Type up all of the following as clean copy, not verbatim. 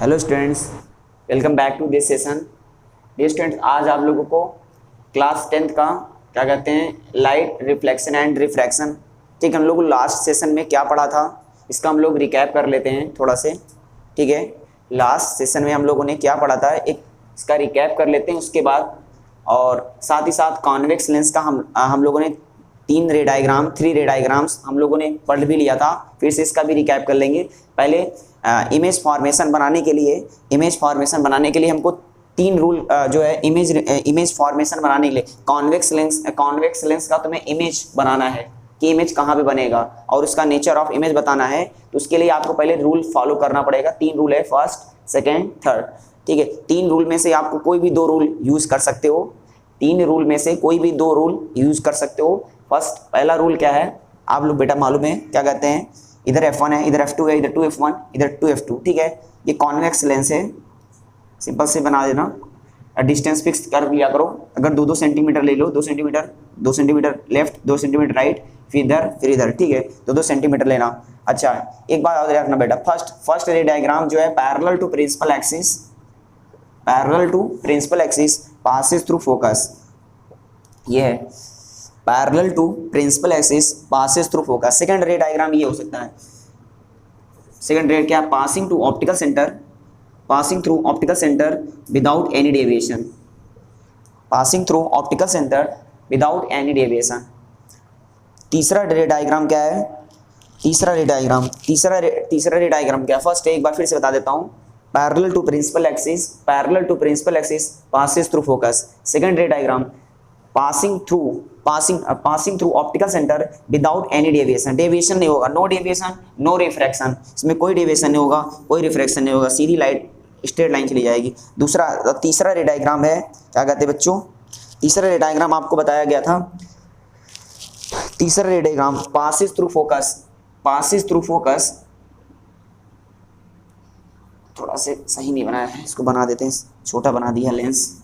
Hello students, welcome back to this session. Dear students, आज आप लोगों को क्लास 10th का क्या कहते हैं लाइट रिफ्लेक्शन एंड रिफ्रैक्शन। ठीक है, हम लोग लास्ट सेशन में क्या पढ़ा था इसका हम लोग रिकैप कर लेते हैं थोड़ा से। ठीक है, लास्ट सेशन में हम लोगों ने क्या पढ़ा था एक इसका रिकैप कर लेते हैं उसके बाद, और साथ ही साथ कॉन्वेक्स लेंस का हम लोगों ने 3 रे डायग्राम्स हम लोगों ने पढ़ भी लिया था। फिर से इसका भी रिकैप कर लेंगे। पहले इमेज फॉर्मेशन बनाने के लिए हमको 3 रूल जो है इमेज फॉर्मेशन बनाने के लिए कॉन्वेक्स लेंस का तुम्हें इमेज बनाना है कि इमेज कहाँ पे बनेगा और उसका नेचर ऑफ इमेज बताना है। तो उसके लिए आपको पहले रूल फॉलो करना पड़ेगा। 3 रूल है, फर्स्ट, सेकेंड, थर्ड। ठीक है, 3 रूल में से आपको कोई भी 2 रूल यूज कर सकते हो। 3 रूल में से कोई भी 2 रूल यूज कर सकते हो। फर्स्ट, पहला रूल क्या है आप लोग बेटा मालूम है, क्या कहते हैं, इधर F1 है, इधर F2 है, इधर 2F1, इधर 2F2। ठीक है, ये कॉन्वेक्स लेंस है, सिंपल से बना देना। डिस्टेंस फिक्स कर लिया करो। अगर 2-2 सेंटीमीटर ले लो, 2 सेंटीमीटर लेफ्ट, 2 सेंटीमीटर राइट, फिर इधर। ठीक है, 2-2 सेंटीमीटर लेना। अच्छा, एक बात याद रखना बेटा, फर्स्ट रे डायग्राम जो है parallel to principal axis passes through focus. ये है parallel to principal axis passes through focus. Second ray diagram ये हो सकता है। सेकंड रे क्या, passing through optical centre without any deviation. तीसरा रे डायग्राम क्या है, तीसरा रे डायग्राम क्या, फर्स्ट एक बार फिर से बता देता हूँ। Parallel to principal axis passes through focus. Second ray diagram passing through optical centre without any deviation. Deviation नहीं होगा, नो डेविएशन नो रिफ्रैक्शन। इसमें कोई डेविएशन नहीं होगा, कोई रिफ्रैक्शन नहीं होगा, सीधी लाइट स्ट्रेट लाइन चली जाएगी। तीसरा रे डायग्राम है, क्या कहते हैं बच्चों, तीसरा रे डायग्राम आपको बताया गया था। तीसरा ray diagram passes through focus. थोड़ा से सही नहीं बनाया है, इसको बना देते हैं, छोटा बना दिया lens.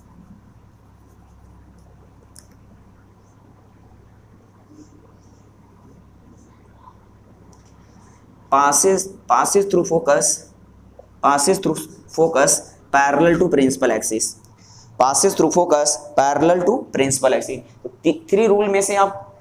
passes through focus parallel to principal axis। तो 3 रूल में से आप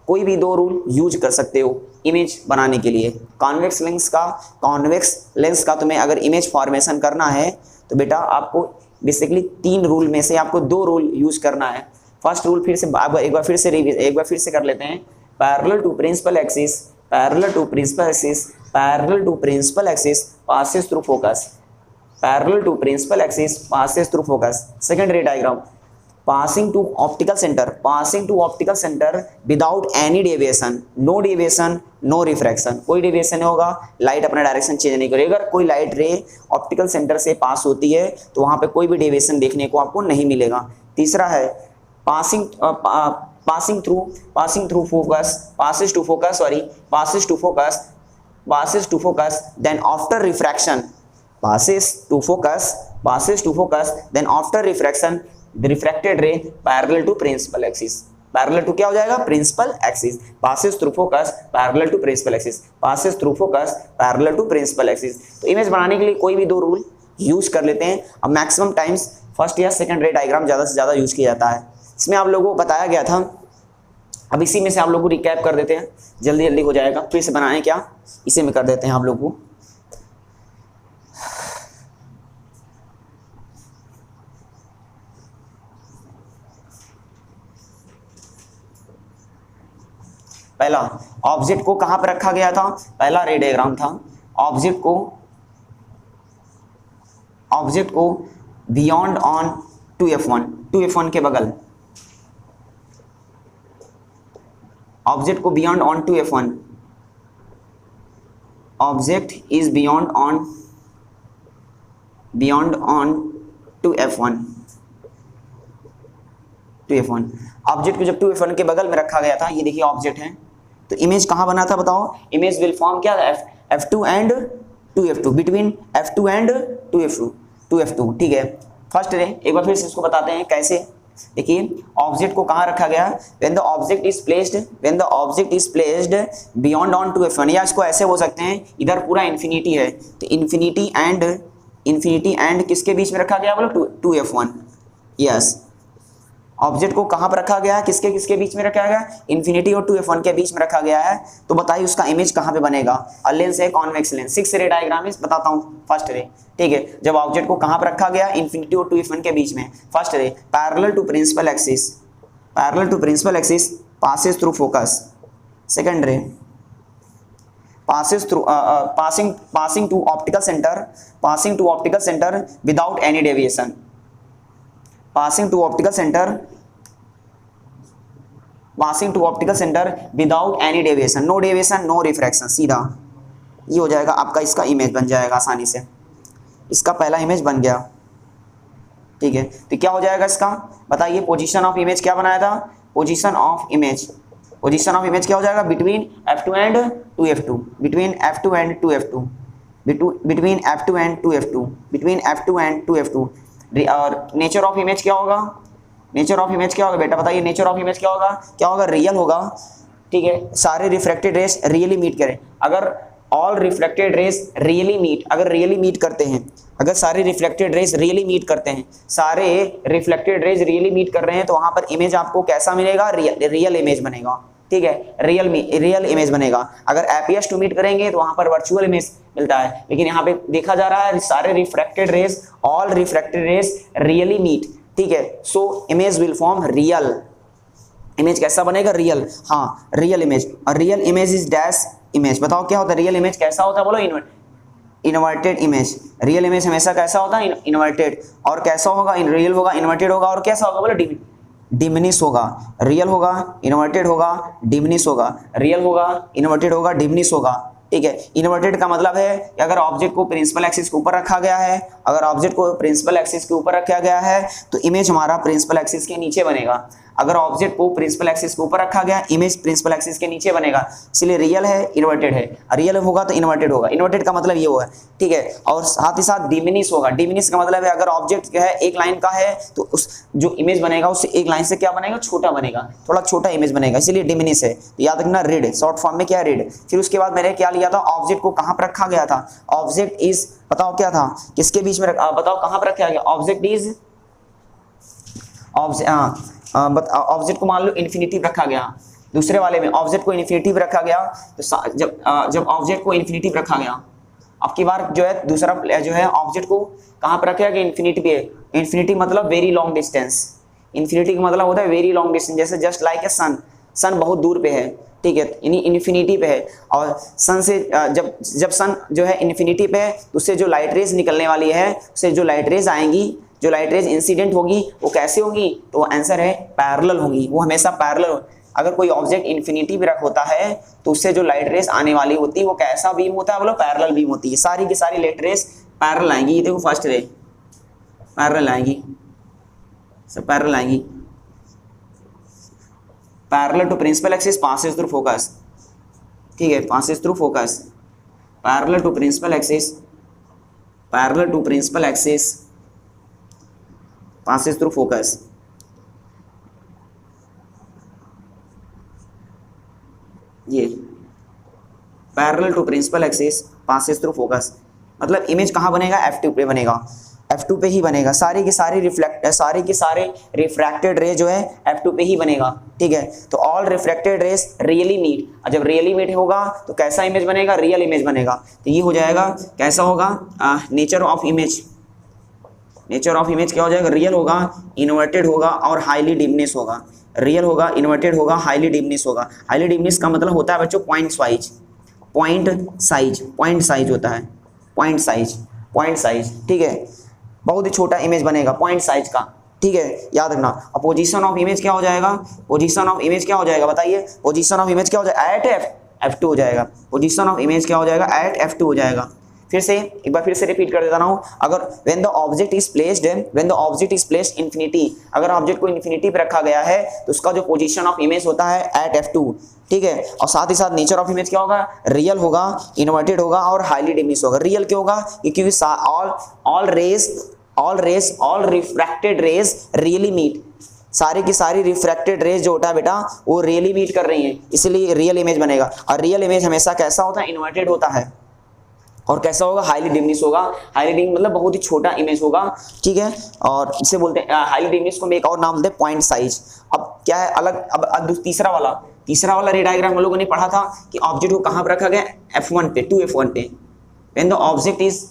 कोई भी 2 रूल यूज कर सकते हो इमेज बनाने के लिए। कॉन्वेक्स लेंस का तुम्हें अगर इमेज फॉर्मेशन करना है तो बेटा आपको बेसिकली 3 रूल में से आपको 2 रूल यूज करना है। फर्स्ट रूल फिर से एक बार फिर से कर लेते हैं। Parallel to principal axis passes through focus। Second ray diagram passing to optical center without any deviation, no deviation no refraction। कोई डेविएशन नहीं होगा, लाइट अपना डायरेक्शन चेंज नहीं करेगी। अगर कोई लाइट रे ऑप्टिकल सेंटर से पास होती है तो वहां पे कोई भी डेविएशन देखने को आपको नहीं मिलेगा। तीसरा है passes to focus then after refraction the refracted ray parallel to principal axis। Parallel to क्या हो जाएगा, principal axis. passes through focus parallel to principal axis। तो इमेज बनाने के लिए कोई भी 2 रूल यूज कर लेते हैं। अब मैक्सिमम टाइम्स फर्स्ट या सेकंड रे डायग्राम ज़्यादा से ज़्यादा यूज किया जाता है। इसमें आप लोगों को बताया गया था, अब इसी में से आप लोग को रिकैप कर देते हैं, जल्दी हो जाएगा। फिर से बनाएं क्या, इसी में कर देते हैं आप लोग को। पहला ऑब्जेक्ट को कहां पर रखा गया था, पहला रे डायग्राम था। ऑब्जेक्ट को बियॉन्ड ऑन 2F1 के बगल। ऑब्जेक्ट को beyond on 2F1। Object is beyond on 2F1। Object को जब 2F1 के बगल में रखा गया था, ये देखिए ऑब्जेक्ट है, तो इमेज कहाँ बना था बताओ। इमेज विल फॉर्म क्या था, F2 and 2F2, between F2 and 2F2। ठीक है, फर्स्ट रे एक बार फिर से इसको बताते हैं कैसे। देखिए ऑब्जेक्ट को कहाँ रखा गया, when the object is placed beyond on 2F1, या इसको ऐसे हो सकते हैं, इधर पूरा इन्फिनिटी है तो इन्फिनिटी एंड इन्फिनिटी एंड किसके बीच में रखा गया, बोलो 2f1। यस, ऑब्जेक्ट को कहाँ पर रखा गया है, किसके किसके बीच में रखा गया है, इन्फिनिटी और 2f1 के बीच में रखा गया है। तो बताइए उसका इमेज कहाँ पे बनेगा। लेंस है कॉन्वेक्स लेंस। 6 रे डायग्राम में बताता हूँ। फर्स्ट रे, ठीक है, जब ऑब्जेक्ट को कहाँ पर रखा गया, इन्फिनिटी और 2f1 के बीच में। First ray parallel to principal axis, parallel to principal axis passes through focus. Second ray passes through passing to optical center without any deviation, passing to optical center without any deviation, no deviation no refraction, सीधा ये हो जाएगा आपका, इसका image बन जाएगा आसानी से। इसका पहला इमेज बन गया, ठीक है। तो क्या हो जाएगा इसका, बताइए। पोजीशन ऑफ इमेज क्या बनाया था, पोजीशन ऑफ इमेज क्या हो जाएगा, between f2 and 2f2, between f2 and 2f2, between f2 and 2f2, between f2 and 2f2। और नेचर ऑफ इमेज क्या होगा, नेचर ऑफ इमेज क्या होगा बेटा, बताइए। नेचर ऑफ इमेज क्या होगा, रियल होगा, ठीक है। सारे रिफ्लेक्टेड रेस रियली मीट करें, अगर all reflected rays really meet, अगर रियली मीट करते हैं, अगर सारे रिफ्लेक्टेड रेस रियली मीट करते हैं, सारे रिफ्लेक्टेड रेस रियली मीट कर रहे हैं, तो वहां पर इमेज आपको कैसा मिलेगा, रियल इमेज बनेगा, ठीक है। रियल इमेज बनेगा। अगर एपीएस टू मीट करेंगे तो वहां पर वर्चुअल इमेज मिलता है, लेकिन यहाँ पे देखा जा रहा है सारे refracted rays, all refracted rays really meet, ठीक है। So image will form real, image कैसा बनेगा, रियल, हाँ रियल इमेज। और real image is dash image, बताओ क्या होता है रियल इमेज, कैसा होता है, बोलो इन्वर्टेड इमेज। रियल इमेज हमेशा कैसा होता है, इन्वर्टेड। और कैसा होगा, रियल होगा, इन्वर्टेड होगा, और कैसा होगा, बोलो डिमिनिश होगा। रियल होगा, इन्वर्टेड होगा, डिमिनिश होगा, रियल होगा, इन्वर्टेड होगा, डिमिनिश होगा, ठीक है। इन्वर्टेड का मतलब है कि अगर ऑब्जेक्ट को प्रिंसिपल एक्सिस के ऊपर रखा गया है, अगर ऑब्जेक्ट को प्रिंसिपल एक्सिस के ऊपर रखा गया है तो इमेज हमारा प्रिंसिपल एक्सिस के नीचे बनेगा। अगर ऑब्जेक्ट को प्रिंसिपल एक्सिस के ऊपर रखा गया, इमेज प्रिंसिपल एक्सिस के नीचे बनेगा। इसलिए रियल है, इन्वर्टेड है, रियल होगा तो इन्वर्टेड होगा। इन्वर्टेड का मतलब ये होगा, ठीक है। और साथ ही साथ डिमिनिश होगा। डिमिनिश का मतलब है अगर ऑब्जेक्ट क्या है, एक लाइन का है, तो उस जो इमेज बनेगा उससे एक लाइन से क्या बनेगा, छोटा बनेगा, थोड़ा छोटा इमेज बनेगा, इसलिए डिमिनिश है। तो याद रखना रीड, शॉर्ट फॉर्म में क्या है, रीड। फिर उसके बाद मैंने क्या लिया था, ऑब्जेक्ट को कहाँ पर रखा गया था, ऑब्जेक्ट इज, बताओ क्या था, किसके बीच में बताओ कहाँ पर रखा गया, ऑब्जेक्ट इज, ऑब्जेक्ट को मान लो इन्फिनिटी रखा गया, दूसरे वाले में ऑब्जेक्ट को इन्फिनिटी रखा गया। तो जब ऑब्जेक्ट को इन्फिनिटी रखा गया, अब की बार जो है दूसरा जो है ऑब्जेक्ट को कहाँ पर रखा गया, इन्फिनिटी पे। इन्फिनिटी मतलब वेरी लॉन्ग डिस्टेंस, इन्फिनिटी का मतलब होता है वेरी लॉन्ग डिस्टेंस, जैसे जस्ट लाइक ए सन, सन बहुत दूर पे है, ठीक है, इन्फिनिटी पे है। और सन से जब सन जो है इन्फिनिटी पे है, तो उससे जो लाइट रेज निकलने वाली है, उससे जो लाइट रेज आएंगी, जो लाइट रेज इंसिडेंट होगी, वो कैसे होगी, तो आंसर है पैरेलल होगी, वो हमेशा पैरेलल। अगर कोई ऑब्जेक्ट इन्फिनिटी पे होता है तो उससे जो लाइट रेज आने वाली होती है वो कैसा बीम होता है, बोलो पैरेलल बीम होती है। सारी की सारी लाइट रेज पैरेलल आएंगी। ये देखो फर्स्ट रे पैरेलल आएंगी, सब पैरेलल आएंगी। Parallel to principal axis passes through focus, ठीक है, passes through focus. Parallel to principal axis, parallel to principal axis passes through focus। ये parallel to principal axis passes through focus, मतलब image कहाँ बनेगा, F2 पे बनेगा, F2 पे ही बनेगा। सारे के सारे रिफ्रैक्टेड रे जो है F2 पे ही बनेगा, ठीक है। तो all refracted rays really meet, और जब रियली मीट होगा तो कैसा इमेज बनेगा, रियल इमेज बनेगा। तो ये हो जाएगा, कैसा होगा, nature of image, nature of image क्या हो जाएगा, रियल होगा, इन्वर्टेड होगा और हाईली डिमिनिश होगा। रियल होगा, इन्वर्टेड होगा, हाईली डिमिनिश होगा। हाईली डिमिनिश का मतलब होता है बच्चों पॉइंट साइज, पॉइंट साइज होता है, पॉइंट साइज, ठीक है। बहुत ही छोटा इमेज बनेगा पॉइंट साइज का, ठीक है, याद रखना। और पोजीशन ऑफ इमेज क्या हो जाएगा, पोजीशन ऑफ इमेज क्या हो जाएगा, बताइए। पोजीशन ऑफ इमेज क्या हो जाएगा, एट F2 हो जाएगा। पोजीशन ऑफ इमेज क्या हो जाएगा, एट F2 हो जाएगा। फिर से एक बार फिर से रिपीट कर देता हूँ। अगर when the object is placed infinity, अगर ऑब्जेक्ट को इन्फिनिटी पे रखा गया है तो उसका जो पोजीशन ऑफ इमेज होता है एट F2, ठीक है। और साथ ही साथ नेचर ऑफ इमेज क्या होगा, रियल होगा, इन्वर्टेड होगा और हाईली डिमिनिश होगा। रियल क्यों होगा, क्योंकि all refracted rays really meet, सारी की सारी रिफ्रैक्टेड रेज जो होता है बेटा वो रियली मीट कर रही हैं, इसलिए रियल इमेज बनेगा। और रियल इमेज हमेशा कैसा होता है, इन्वर्टेड होता है, और कैसा होगा, हाईली डिमिनिश होगा। हाईली डिमिनिश मतलब बहुत ही छोटा इमेज होगा, ठीक है। और इसे बोलते हैं हाईली डिमिनिश को हम एक और नाम बोलते हैं पॉइंट साइज। अब क्या है अलग, अब तीसरा वाला रे डायग्राम हम लोगों ने पढ़ा था कि ऑब्जेक्ट को कहां पर रखा गया, F1 पे, 2F1 पे। When the object is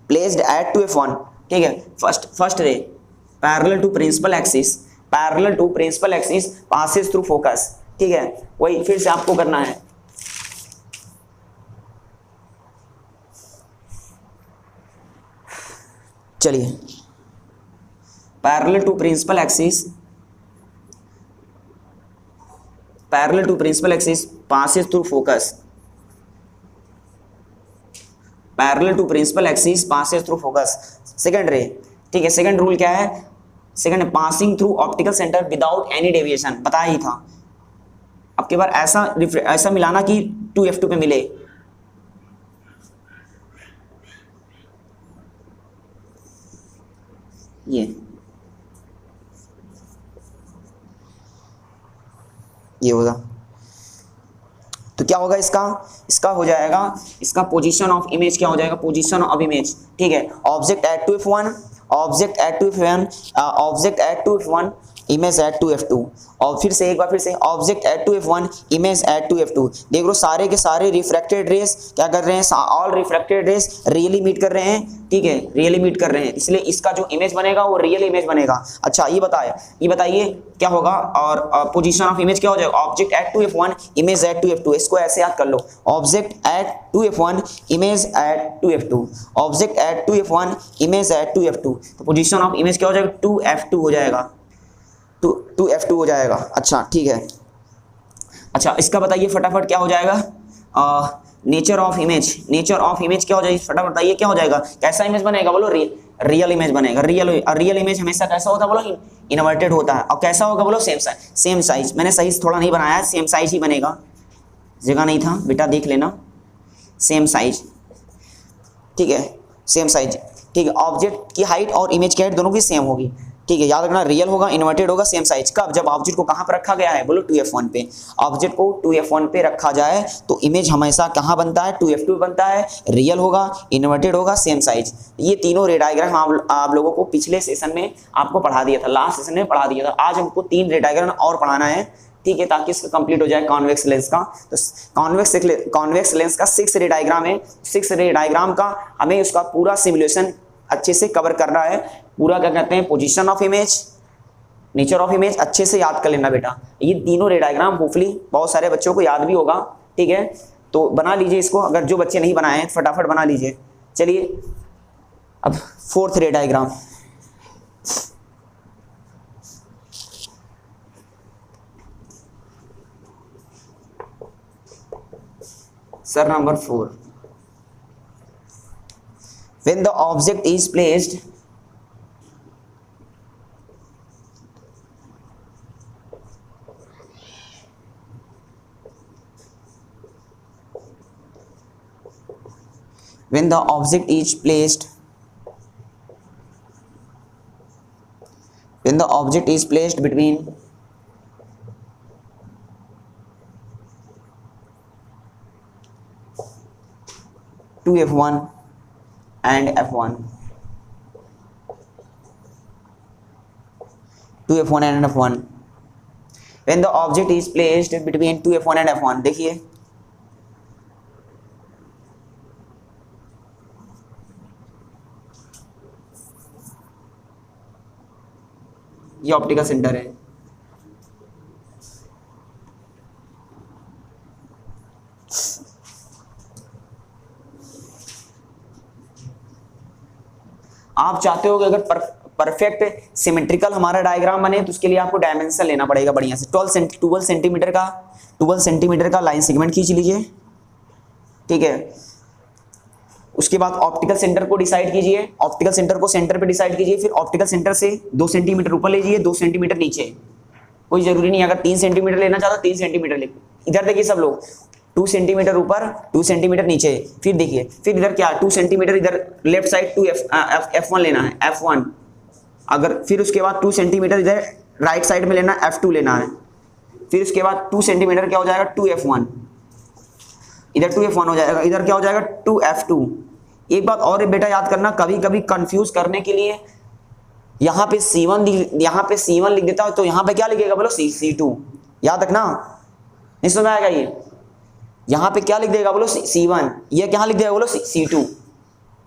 placed at 2F1, ठीक है, first ray parallel to principal axis passes through focus, ठीक है। वही फिर से आपको करना है, चलिए, parallel to principal axis passes through focus, second ray, ठीक है। सेकंड रूल क्या है, second passing through optical centre without any deviation, बताया ही था। अब की बार ऐसा मिलाना कि 2F2 पे मिले, ये होगा। तो क्या होगा इसका हो जाएगा, इसका पोजीशन ऑफ इमेज क्या हो जाएगा, पोजीशन ऑफ इमेज, ठीक है। Object at 2F1 image at 2F2, और फिर से object at 2F1 image at 2F2। देख लो सारे के सारे रिफ्रैक्टेड रेस क्या कर रहे हैं, all refracted rays really meet कर रहे हैं, ठीक है, रियली मीट कर रहे हैं, इसलिए इसका जो इमेज बनेगा वो रियल इमेज बनेगा। अच्छा ये बताइए क्या होगा, और पोजीशन ऑफ इमेज क्या हो जाएगा, object at 2F1 image at 2F2। इसको ऐसे याद कर लो, object at 2F1 image at 2F2, object at 2F1 image at 2F2। तो पोजीशन ऑफ इमेज क्या हो जाएगा, 2F2 हो जाएगा, 2F2 हो जाएगा। अच्छा ठीक है। अच्छा इसका बताइए फटाफट क्या हो जाएगा, नेचर ऑफ इमेज क्या हो जाएगी, फटाफट बताइए क्या हो जाएगा, कैसा इमेज बनेगा, बोलो रियल इमेज बनेगा। रियल इमेज हमेशा कैसा होता है, बोलो इन्वर्टेड होता है। और कैसा होगा, बोलो सेम साइज। मैंने सही थोड़ा नहीं बनाया है, सेम साइज ही बनेगा, जगह नहीं था बेटा, देख लेना, सेम साइज, ठीक है, सेम साइज, ठीक है। ऑब्जेक्ट की हाइट और इमेज की हाइट दोनों की सेम होगी, ठीक है। याद रखना, रियल होगा, इन्वर्टेड होगा, सेम साइज। कब, जब ऑब्जेक्ट को कहां पर रखा गया है, बोलो 2F1 पे। ऑब्जेक्ट को 2F1 पे रखा जाए तो इमेज हमेशा कहां बनता है, 2F2 बनता है, रियल होगा, इन्वर्टेड होगा, सेम साइज। ये तीनों रे डायग्राम आप लोगों को पिछले सेशन में आपको पढ़ा दिया था, लास्ट सेशन में पढ़ा दिया था। आज हमको 3 रे डायग्राम और पढ़ाना है, ठीक है, ताकि इसका कंप्लीट हो जाए कॉन्वेक्स लेंस का। तो कॉन्वेक्स लेंस का 6 रे डायग्राम है, 6 रे डायग्राम का हमें उसका पूरा सिमुलेशन अच्छे से कवर करना है। पूरा क्या कहते हैं, position of image, nature of image अच्छे से याद कर लेना बेटा। ये तीनों रे डायग्राम होपफुली बहुत सारे बच्चों को याद भी होगा, ठीक है। तो बना लीजिए इसको, अगर जो बच्चे नहीं बनाए हैं फटाफट बना लीजिए। चलिए अब 4th रे diagram, sir number 4। When the object is placed between 2F1 and F1, 2F1 and F1, when the object is placed between 2F1 and F1, देखिए ये ऑप्टिकल सेंटर है, आप चाहते हो कि अगर परफेक्ट सिमेट्रिकल हमारा डायग्राम बने तो उसके लिए आपको डायमेंशन लेना पड़ेगा बढ़िया से। 12 सेंटीमीटर का लाइन सेगमेंट खींच लीजिए, ठीक है। उसके बाद ऑप्टिकल सेंटर को डिसाइड कीजिए, ऑप्टिकल सेंटर को सेंटर पे डिसाइड कीजिए, फिर ऑप्टिकल सेंटर से 2 सेंटीमीटर ऊपर लीजिए, 2 सेंटीमीटर नीचे। कोई जरूरी नहीं, अगर 3 सेंटीमीटर लेना चाहते 3 सेंटीमीटर ले। इधर देखिए सब लोग, 2 सेंटीमीटर ऊपर, 2 सेंटीमीटर नीचे। फिर देखिए, फिर इधर क्या, 2 सेंटीमीटर इधर लेफ्ट साइड 2F1 लेना है, F1। अगर फिर उसके बाद 2 सेंटीमीटर इधर राइट साइड में लेना है, F2 लेना है। फिर उसके बाद 2 सेंटीमीटर क्या हो जाएगा, 2F1, इधर 2F1 हो जाएगा, इधर क्या हो जाएगा 2F2, एक बात और बेटा याद करना, कभी कभी कंफ्यूज करने के लिए यहाँ पे C1 लिख देता है, तो यहाँ पे क्या लिखेगा बोलो, C2। याद रखना, नहीं समझ में आएगा ये, यहाँ पे क्या लिख देगा बोलो C1, ये क्या लिख देगा बोलो C2।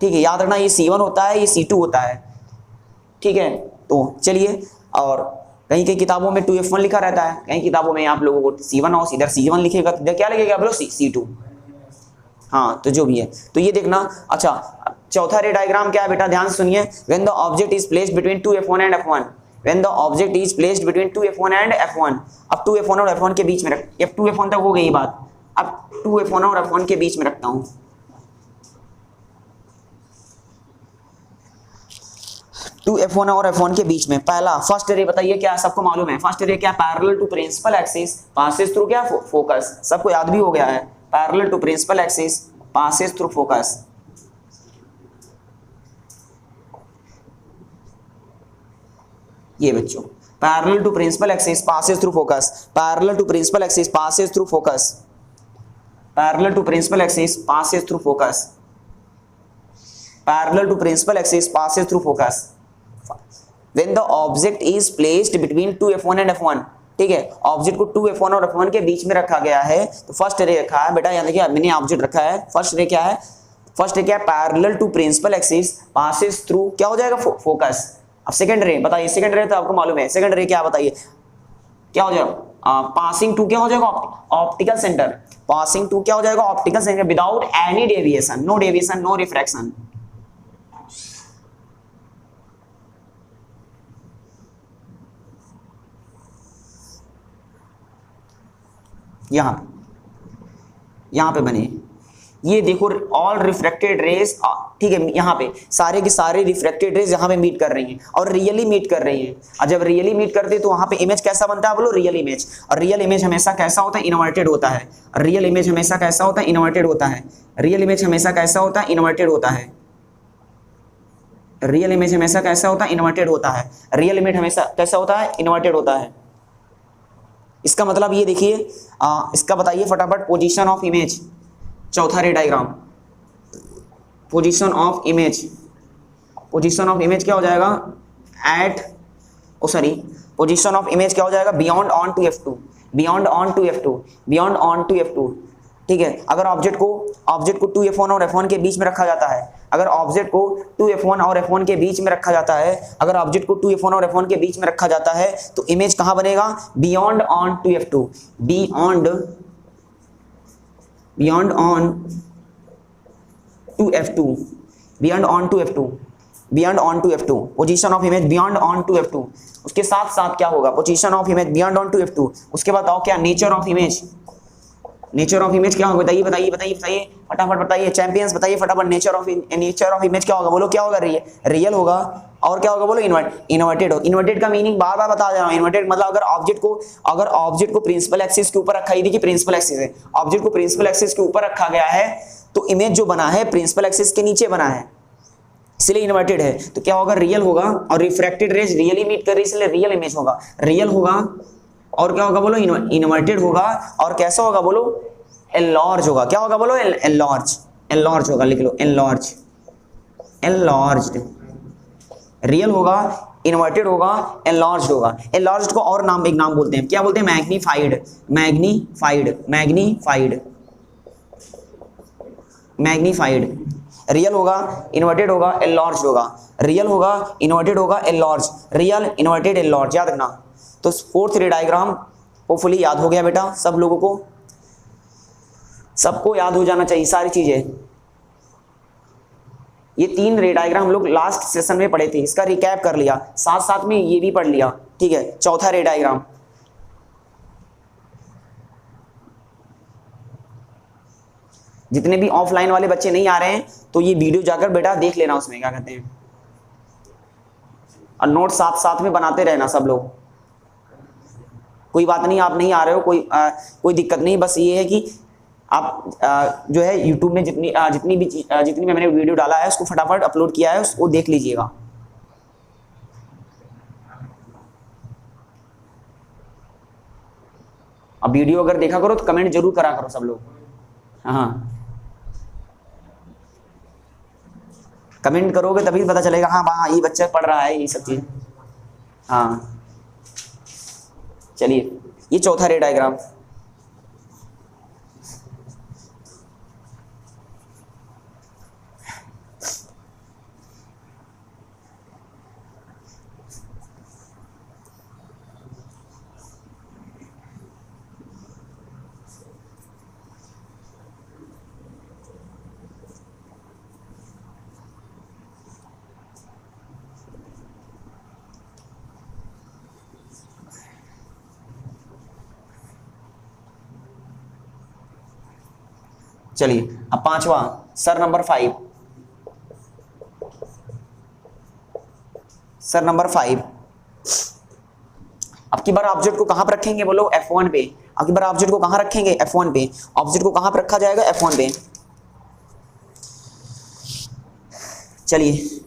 ठीक है, याद रखना ये C1 होता है, ये C2 होता है। ठीक है, तो चलिए, और कहीं कहीं किताबों में 2F1 लिखा रहता है, कहीं किताबों में आप लोगों को C1 और इधर C1 लिखेगा, तो इधर क्या लिखेगा बोलो C2। हाँ, तो जो भी है, तो ये देखना। अच्छा, चौथा रे डायग्राम क्या है बेटा, ध्यान सुनिए। When the object is placed between 2F1 and F1, when the object is placed between 2F1 and F1। अब 2F1 और F1 के बीच में रख, अब 2F1 तक हो गई बात, अब 2F1 और F1 के बीच में रखता हूं। 2F1 और F1 के बीच में पहला फर्स्ट रे बताइए क्या है, सबको मालूम है फर्स्ट रे क्या, parallel to principal axis, passes through क्या, फोकस, सबको याद भी हो गया है, parallel to principal axis, passes through focus. ये बच्चों, parallel to principal axis passes through focus, parallel to principal axis passes through focus, parallel to principal axis passes through focus, parallel to principal axis passes through focus. When the object is placed between 2F1 and F1, ठीक है, object को 2F1 और F1 के बीच में रखा गया है, तो फर्स्ट रे रखा है बेटा, यहाँ देखिए मैंने ऑब्जेक्ट रखा है, फर्स्ट रे क्या है, फर्स्ट रे क्या है, parallel to principal axis passes through क्या हो जाएगा, फोकस। अब सेकंड रे बताइए, सेकंड रे तो आपको मालूम है, सेकंड रे क्या बताइए, क्या हो जाएगा, पासिंग टू क्या हो जाएगा, ऑप्टिकल सेंटर, पासिंग टू क्या हो जाएगा, optical centre without any deviation, no deviation, no refraction. यहाँ पे बने, ये देखो ऑल रिफ्रैक्टेड रेज, ठीक है, यहाँ पे सारे के सारे रिफ्रैक्टेड रेज यहाँ पे मीट कर रही हैं और रियली मीट कर रही हैं। और जब रियली मीट करते हैं तो वहाँ पे इमेज कैसा बनता है बोलो, रियल इमेज। और रियल इमेज हमेशा कैसा होता है, इन्वर्टेड होता है। रियल इमेज हमेशा कैसा होता है, इन्वर्टेड होता है। रियल इमेज हमेशा कैसा होता है, इन्वर्टेड होता है। रियल इमेज हमेशा कैसा होता है, इन्वर्टेड होता है। रियल इमेज हमेशा कैसा होता है, इन्वर्टेड होता है। इसका मतलब ये देखिए, इसका बताइए फटाफट, पोजीशन ऑफ इमेज, चौथा रे diagram, position of image, position of image क्या हो जाएगा, एट पोजीशन ऑफ इमेज क्या हो जाएगा, beyond on two F2, beyond on two F2, beyond on two F2। ठीक है, अगर ऑब्जेक्ट को 2F1 और F1 के बीच में रखा जाता है, अगर ऑब्जेक्ट को 2F1 और F1 के बीच में रखा जाता है, अगर ऑब्जेक्ट को 2F1 और F1 के बीच में रखा जाता है, तो इमेज कहां बनेगा, beyond on two F2, beyond on two F2, beyond on two F2, beyond on two F2, position of image beyond on two F2। उसके साथ साथ क्या होगा, position of image beyond on two F2, उसके बाद आओ क्या, nature of image, nature of image क्या होगा, बताइए बताइए बताइए बताइए फटाफट बताइए, चैंपियंस बताइए फटाफट, नेचर ऑफ इमेज क्या होगा बोलो, क्या होगा, रियल होगा। और क्या होगा बोलो, इन्वर्टेड हो। इन्वर्टेड का मीनिंग बार बार बता दे रहा हूं, इन्वर्टेड मतलब अगर ऑब्जेक्ट को प्रिंसिपल एक्सिस के ऊपर रखा, ये देखिए प्रिंसिपल एक्सिस है, ऑब्जेक्ट को प्रिंसिपल एक्सिस के ऊपर रखा गया है, तो इमेज जो बना है प्रिंसिपल एक्सिस के नीचे बना है, इसलिए इन्वर्टेड है। तो क्या होगा, रियल होगा, और रिफ्रैक्टेड रेज रियली मीट कर रही है, इसलिए रियल इमेज होगा, रियल होगा। और क्या होगा बोलो, इन्वर्टेड होगा। और कैसा होगा बोलो, एनलार्ज होगा। क्या होगा बोलो, एनलार्ज होगा, लिख लो, एनलार्ज्ड। रियल होगा, इन्वर्टेड होगा, एनलार्ज्ड होगा। एनलार्ज्ड को और एक नाम बोलते हैं, क्या बोलते हैं, मैग्नीफाइड। रियल होगा, इन्वर्टेड होगा, एनलार्ज्ड होगा, रियल होगा, इन्वर्टेड होगा, एनलार्ज, रियल, इन्वर्टेड, एनलार्ज, याद रखना। तो फोर्थ रे डायग्राम होपफुली याद हो गया बेटा, सब लोगों को, सबको याद हो जाना चाहिए सारी चीजें। ये 3 रे डायग्राम हम लोग लास्ट सेशन में पढ़े थे, इसका रिकैप कर लिया, साथ साथ में ये भी पढ़ लिया। ठीक है, चौथा रे डायग्राम, जितने भी ऑफलाइन वाले बच्चे नहीं आ रहे हैं तो ये वीडियो जाकर बेटा देख लेना, उसमें क्या कहते हैं, और नोट साथ साथ में बनाते रहना सब लोग। कोई बात नहीं, आप नहीं आ रहे हो, कोई दिक्कत नहीं, बस ये है कि आप जो है YouTube में जितनी भी मैंने वीडियो डाला है उसको फटाफट अपलोड किया है, उसको देख लीजिएगा। अब वीडियो अगर देखा करो तो कमेंट जरूर करा करो सब लोग। हाँ, कमेंट करोगे तभी पता चलेगा हाँ हाँ ये बच्चा पढ़ रहा है ये सब चीज। हाँ चलिए ये चौथा रे डायग्राम। चलिए अब पांचवा सर नंबर 5। सर नंबर 5 अब की बार ऑब्जेक्ट को कहां पर रखेंगे बोलो F1 पे। अब की बार ऑब्जेक्ट को कहां रखेंगे F1 पे। ऑब्जेक्ट को कहां पर रखा जाएगा F1 पे। चलिए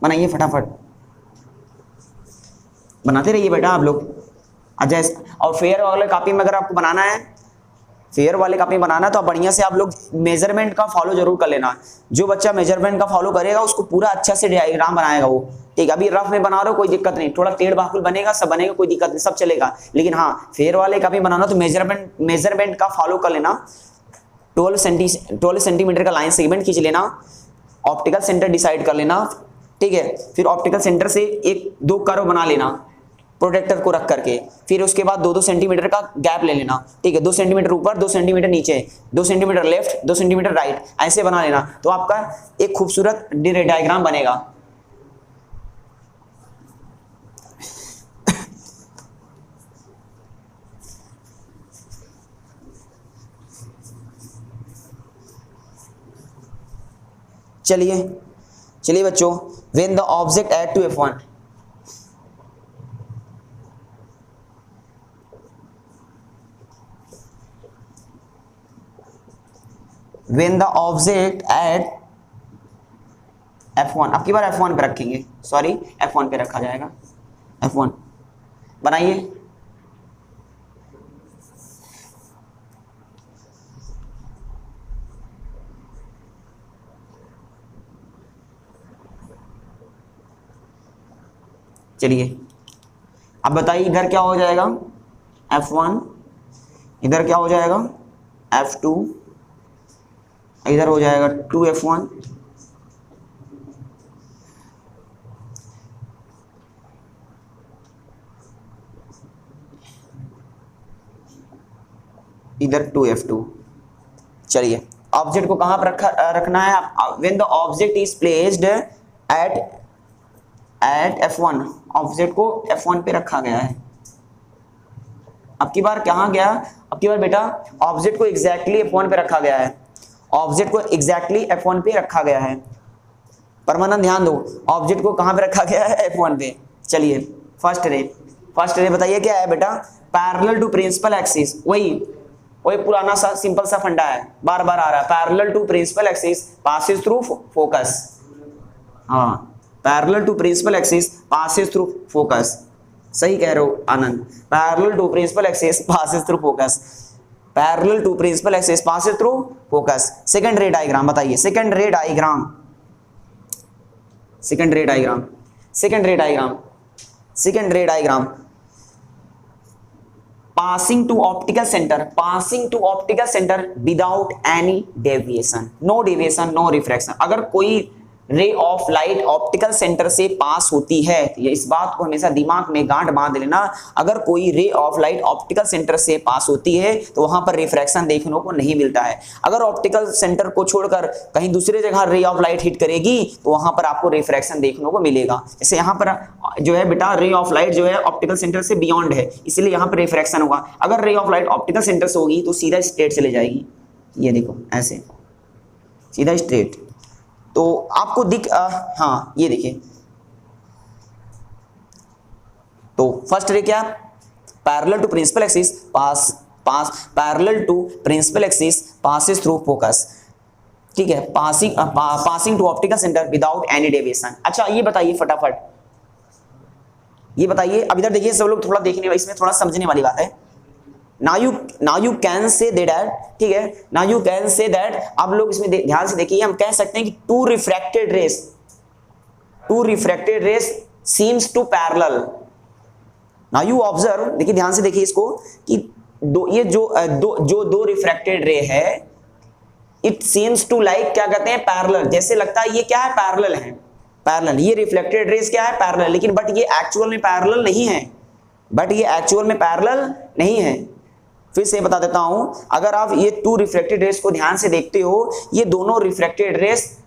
बनाइए फटाफट बनाते रहिए बेटा आप लोग। अजय और फेयर वाले कॉपी में अगर आपको बनाना है फेयर वाले कॉपी बनाना तो बढ़िया से आप लोग मेजरमेंट का फॉलो जरूर कर लेना। जो बच्चा मेजरमेंट का फॉलो करेगा उसको पूरा अच्छा से डायग्राम बनाएगा वो। ठीक है अभी रफ में बना रहे हो कोई दिक्कत नहीं, थोड़ा टेढ़ बाकुल बनेगा सब बनेगा कोई दिक्कत नहीं सब चलेगा। लेकिन हाँ फेयर वाले कॉपी बनाना तो मेजरमेंट का फॉलो कर लेना। 12 सेंटीमीटर का लाइन सेगमेंट खींच लेना। ऑप्टिकल सेंटर डिसाइड कर लेना। ठीक है फिर ऑप्टिकल सेंटर से एक दो कर्व बना लेना प्रोटेक्टर को रख करके। फिर उसके बाद 2-2 सेंटीमीटर का गैप ले लेना। ठीक है 2 सेंटीमीटर ऊपर 2 सेंटीमीटर नीचे 2 सेंटीमीटर लेफ्ट 2 सेंटीमीटर राइट ऐसे बना लेना तो आपका एक खूबसूरत डायग्राम बनेगा। चलिए बच्चों when the object at two F1 when the object at F1 अब की बार F1 पे रखेंगे सॉरी F1 पे रखा जाएगा। F1 बनाइए। चलिए अब बताइए इधर क्या हो जाएगा F1 इधर क्या हो जाएगा F2 इधर हो जाएगा 2F1 इधर 2F2। चलिए ऑब्जेक्ट को कहां पर रखना है। When the object is placed eight F1 object को F1 पे रखा गया है। अब की बार कहां गया अब की बार बेटा ऑब्जेक्ट को एग्जैक्टली F1 पे रखा गया है। ऑब्जेक्ट को एग्जैक्टली F1 पे रखा गया है। परमानंद ध्यान दो ऑब्जेक्ट को कहां पे रखा गया है F1 पे। चलिए फर्स्ट रे बताइए क्या है बेटा पैरेलल टू प्रिंसिपल एक्सिस। वही पुराना सा सिंपल सा फंडा है बार बार आ रहा है parallel to principal axis passes through focus. हाँ parallel to principal axis passes through focus सही कह रहे हो Anand. Parallel to principal axis passes through focus parallel to principal axis passes through focus. Second ray diagram बताइए। Second ray diagram passing to optical center without any deviation no refraction। अगर कोई ray of light optical centre से पास होती है ये इस बात को हमेशा दिमाग में गांठ बांध लेना। अगर कोई ray of light optical centre से पास होती है तो वहां पर रिफ्रैक्शन देखने को नहीं मिलता है। अगर ऑप्टिकल सेंटर को छोड़कर कहीं दूसरी जगह रे ऑफ लाइट हिट करेगी तो वहां पर आपको रिफ्रैक्शन देखने को मिलेगा। जैसे यहाँ पर जो है बेटा रे ऑफ लाइट जो है ऑप्टिकल सेंटर से बियॉन्ड है इसलिए यहाँ पर रिफ्रैक्शन होगा। अगर ray of light optical centre से होगी तो सीधा स्ट्रेट चले जाएगी। ये देखो ऐसे सीधा स्ट्रेट तो आपको हाँ ये देखिए तो फर्स्ट रे क्या parallel to principal axis parallel to principal axis passes through focus. ठीक है passing to optical centre without any deviation. अच्छा ये बताइए फटाफट ये बताइए अब इधर देखिए सब लोग थोड़ा देखने इसमें थोड़ा समझने वाली बात है। Now you can say that, ठीक है, now you can say that, आप लोग इसमें ध्यान से देखिए, हम कह सकते हैं कि two refracted rays seems to parallel. Now you observe, देखिए ध्यान से देखिए इसको कि ये दो रिफ्रैक्टेड रे है, इट सीम्स टू लाइक क्या कहते हैं पैरेलल, जैसे लगता है ये क्या है पैरेलल है, पैरेलल, ये रिफ्लेक्टेड रेस क्या है पैरेलल, लेकिन बट ये एक्चुअल में पैरेलल नहीं है, बट ये एक्चुअल में पैरेलल नहीं है। फिर से बता देता हूं, अगर आप ये टू रिफ्लेक्टेड रेस को ध्यान से देखते हो, ये दोनों रिफ्लेक्टेड रेस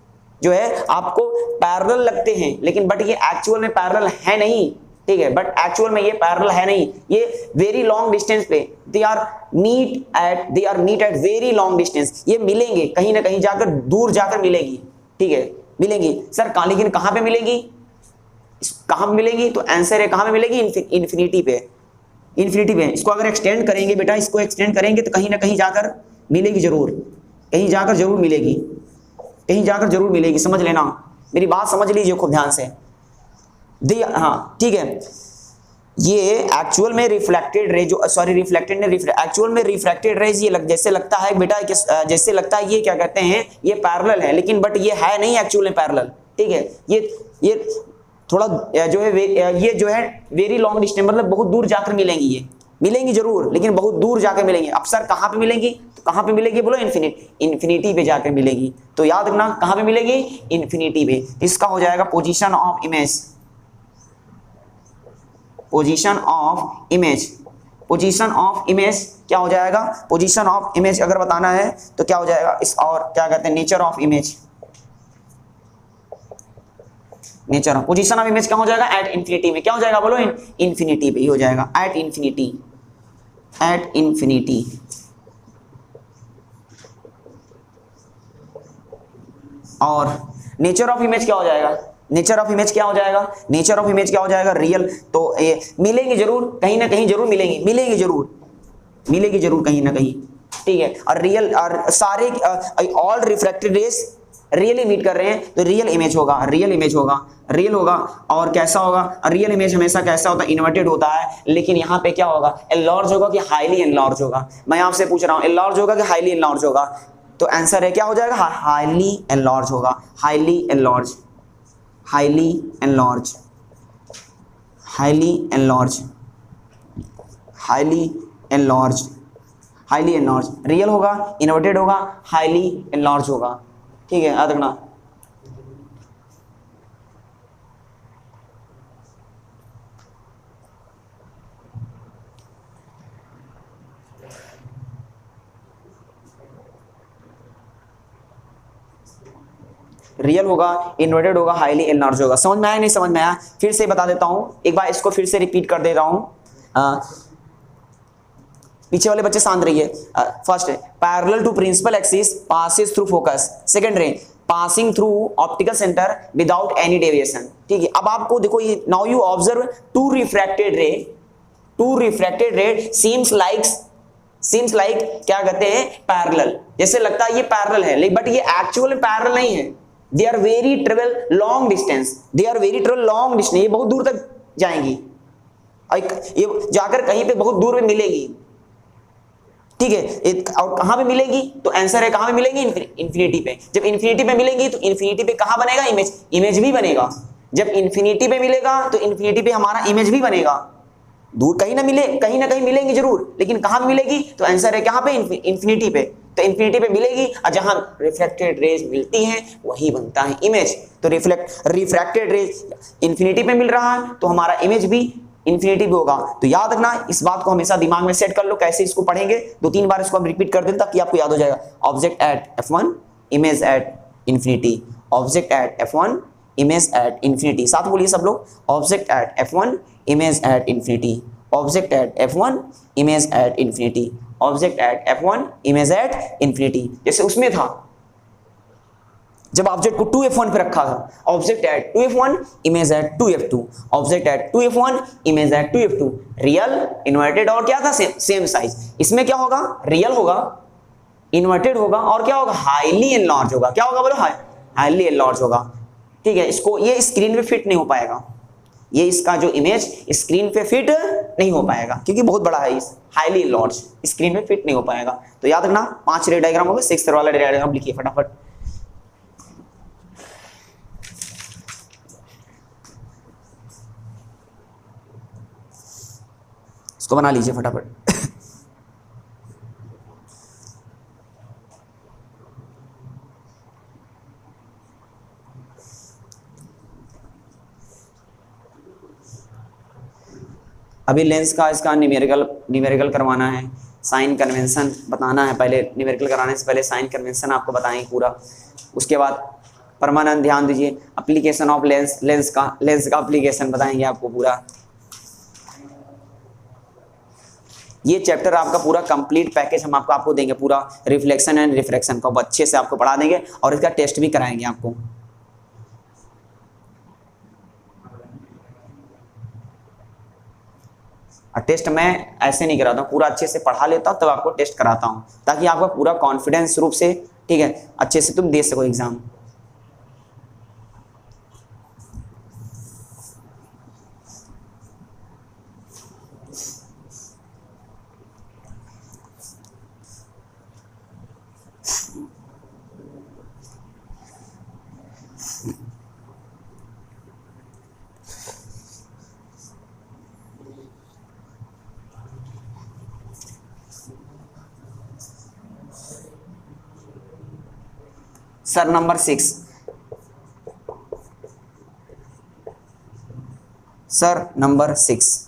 जो है आपको पैरेलल लगते हैं, लेकिन बट ये एक्चुअल में पैरेलल है नहीं, ठीक है, बट एक्चुअल में ये पैरेलल है नहीं, ये वेरी लॉन्ग डिस्टेंस पे they are meet at very long distance, ये मिलेंगे कहीं ना कहीं जाकर, दूर जाकर मिलेगी, ठीक है, मिलेंगी। सर लेकिन कहां पे मिलेगी, कहां पे मिलेगी, तो आंसर है कहां पे मिलेगी, इन्फिनिटी पे, इन्फिनिटी पे। इसको अगर एक्सटेंड करेंगे बेटा, इसको एक्सटेंड करेंगे तो कहीं ना कहीं जाकर मिलेगी, जरूर कहीं जाकर जरूर मिलेगी, कहीं जाकर जरूर मिलेगी, समझ लेना, मेरी बात समझ लीजिए खूब ध्यान से। हाँ ठीक है, ये एक्चुअल में रिफ्लेक्टेड रे जो एक्चुअल में रिफ्रैक्टेड रेज ये जैसे लगता है बेटा, जैसे लगता है ये क्या कहते हैं, ये पैरेलल है, लेकिन बट ये है नहीं एक्चुअल में पैरेलल, ठीक है, ये थोड़ा जो है, ये जो है वेरी लॉन्ग डिस्टेंस, मतलब बहुत दूर जाकर मिलेंगी, ये मिलेंगी जरूर, लेकिन बहुत दूर जाकर मिलेंगी। अब सर कहां पे मिलेंगी, तो कहां पे मिलेगी बोलो, इन्फिनिटी पे जाकर मिलेगी, तो याद रखना कहां पे मिलेगी, इन्फिनिटी पे। इसका हो जाएगा position of image, position of image, position of image क्या हो जाएगा, पोजीशन ऑफ इमेज अगर बताना है तो क्या हो जाएगा, इस और क्या कहते हैं, nature of image, nature of, position of image क्या हो जाएगा, एट इंफिनिटी में, क्या हो जाएगा बोलो, इंफिनिटी पे ही हो जाएगा, एट इंफिनिटी, एट इंफिनिटी। और नेचर ऑफ इमेज क्या हो जाएगा, नेचर ऑफ इमेज क्या हो जाएगा, नेचर ऑफ इमेज क्या हो जाएगा, रियल, तो ये मिलेंगे जरूर कहीं ना कहीं, जरूर मिलेंगी, मिलेगी जरूर कहीं ना कहीं, ठीक है। और रियल, और सारे all refracted rays real meet कर रहे हैं, तो रियल इमेज होगा, रियल होगा। और कैसा होगा, रियल इमेज हमेशा कैसा होता है, इन्वर्टेड होता है, लेकिन यहाँ पे क्या होगा, एनलार्ज होगा कि हाईली एनलार्ज होगा, मैं आपसे पूछ रहा हूँ एनलार्ज होगा कि हाईली एनलार्ज होगा, तो आंसर है क्या हो जाएगा, हाईली एनलार्ज होगा, highly enlarge, highly enlarge, highly enlarge, highly enlarge, highly enlarge, real होगा, इन्वर्टेड होगा, हाईली एनलार्ज होगा, ठीक है, याद रखना। रियल होगा, इन्वर्टेड होगा, हाईली एनलार्ज होगा। समझ में आया, नहीं समझ में आया, फिर से बता देता हूं, एक बार इसको फिर से रिपीट कर दे रहा हूं, पीछे वाले बच्चे शांत रहिए। फर्स्ट है parallel to principal axis passes through focus, second ray passing through optical centre without any deviation, ठीक है। अब आपको देखो, ये now you observe two refracted ray seems like क्या कहते हैं, पैरेलल, जैसे लगता है ये पैरेलल है, बट ये एक्चुअल में पैरेलल नहीं है, they are very travel long distance, ये बहुत दूर तक जाएंगी, ये जाकर कहीं पे बहुत दूर में मिलेगी, ठीक है। और कहां पे मिलेगी, तो आंसर है कहां पे मिलेंगी, इंफिनिटी पे। जब इंफिनिटी पे मिलेंगी तो इंफिनिटी पे कहां बनेगा, इमेज भी बनेगा। जब इंफिनिटी पे मिलेगा तो इंफिनिटी पे हमारा इमेज भी बनेगा, दूर कहीं ना कहीं मिलेंगी जरूर, लेकिन कहां पे मिलेगी, तो आंसर है कहां पे, इंफिनिटी पे। तो इंफिनिटी पे मिलेगी, और जहां रिफ्लेक्टेड रेज मिलती हैं वही बनता है इमेज। तो रिफ्रैक्टेड रेज इंफिनिटी पे मिल रहा है, तो हमारा इमेज भी इंफिनिटी भी होगा। तो याद रखना, इस बात को हमेशा दिमाग में सेट कर लो, कैसे इसको पढ़ेंगे, 2-3 बार इसको हम रिपीट कर दें ताकि आपको याद हो जाएगा। Object at F1, image at infinity, object at F1, image at infinity, साथ बोलिए सब लोग, object at F1, image at infinity, object at F1, image at infinity, object at F1, image at infinity. जैसे उसमें था, जब ऑब्जेक्ट को 2F1 पे रखा था, object at 2F1, image at 2F2, object at 2F1, image at 2F2, real, inverted और क्या था, सेम साइज। इसमें क्या होगा, रियल होगा, इन्वर्टेड होगा, और क्या होगा, हाईली एनलार्ज होगा। क्या होगा बोलो, हाईली एनलार्ज होगा, ठीक है। इसको ये स्क्रीन पे फिट नहीं हो पाएगा, ये इसका जो इमेज स्क्रीन पे फिट नहीं हो पाएगा क्योंकि बहुत बड़ा है, इस हाईली लार्ज, स्क्रीन पे फिट नहीं हो पाएगा। तो याद रखना 5 रे डायग्राम हो गए, 6 वाला रे डायग्राम लिखिए फटाफट। इसको बना लीजिए फटाफट। अभी लेंस का इसका न्यूमेरिकल करवाना है, साइन कन्वेंशन बताना है। पहले न्यूमेरिकल कराने से पहले साइन कन्वेंशन आपको बताएंगे पूरा। उसके बाद परमानेंट, ध्यान दीजिए, एप्लीकेशन ऑफ लेंस का एप्लीकेशन बताएंगे आपको पूरा। ये चैप्टर आपका पूरा कंप्लीट पैकेज हम आपको देंगे, पूरा रिफ्लेक्शन एंड रिफ्रैक्शन को अच्छे से आपको पढ़ा देंगे और इसका टेस्ट भी कराएंगे आपको। टेस्ट मैं ऐसे नहीं कराता हूँ, पूरा अच्छे से पढ़ा लेता हूँ तब आपको टेस्ट कराता हूँ, ताकि आपका पूरा कॉन्फिडेंस रूप से, ठीक है, अच्छे से तुम दे सको exam. Sir number 6, sir number 6,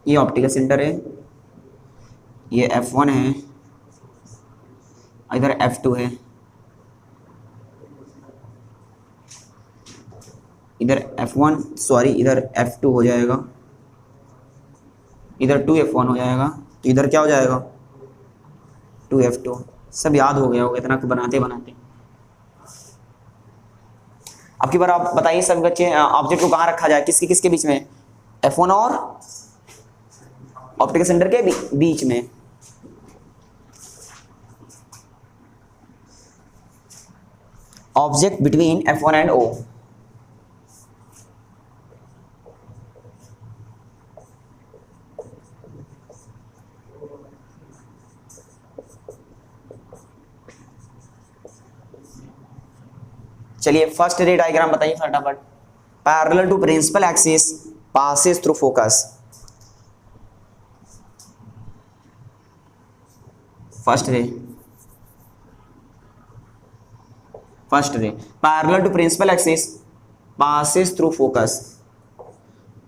ये ऑप्टिकल सेंटर है, ये F1 है, इधर F2 है, इधर F1 सॉरी इधर F2 हो जाएगा, इधर 2F1 हो जाएगा, तो इधर क्या हो जाएगा 2F2। सब याद हो गया होगा इतना तो बनाते बनाते। अब की बार आप बताइए सब बच्चे, ऑब्जेक्ट को कहाँ रखा जाए, किसके किसके बीच में, F1 और ऑप्टिकल सेंटर के बीच में। Object between F1 and O। चलिए फर्स्ट रे डायग्राम बताइए फटाफट। Parallel to principal axis passes through focus. First ray parallel to principal axis passes through focus,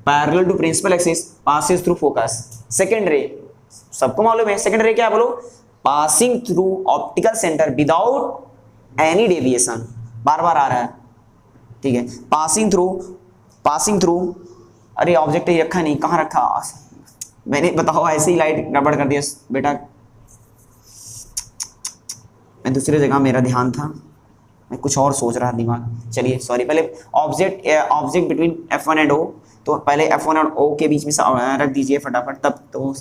parallel to principal axis passes through focus. Second ray सबको मालूम है, second ray क्या बोलो, passing through optical centre without any deviation, बार बार आ रहा है, ठीक है, पासिंग थ्रू, अरे ऑब्जेक्ट ही रखा नहीं, कहाँ रखा मैंने, बताओ ऐसे ही लाइट गड़बड़ कर दिया बेटा, मैं दूसरी जगह मेरा ध्यान था, मैं कुछ और सोच रहा दिमाग। चलिए सॉरी, पहले object between F1 and O, तो पहले F1 और O के बीच में रख दीजिए फटाफट, तब तो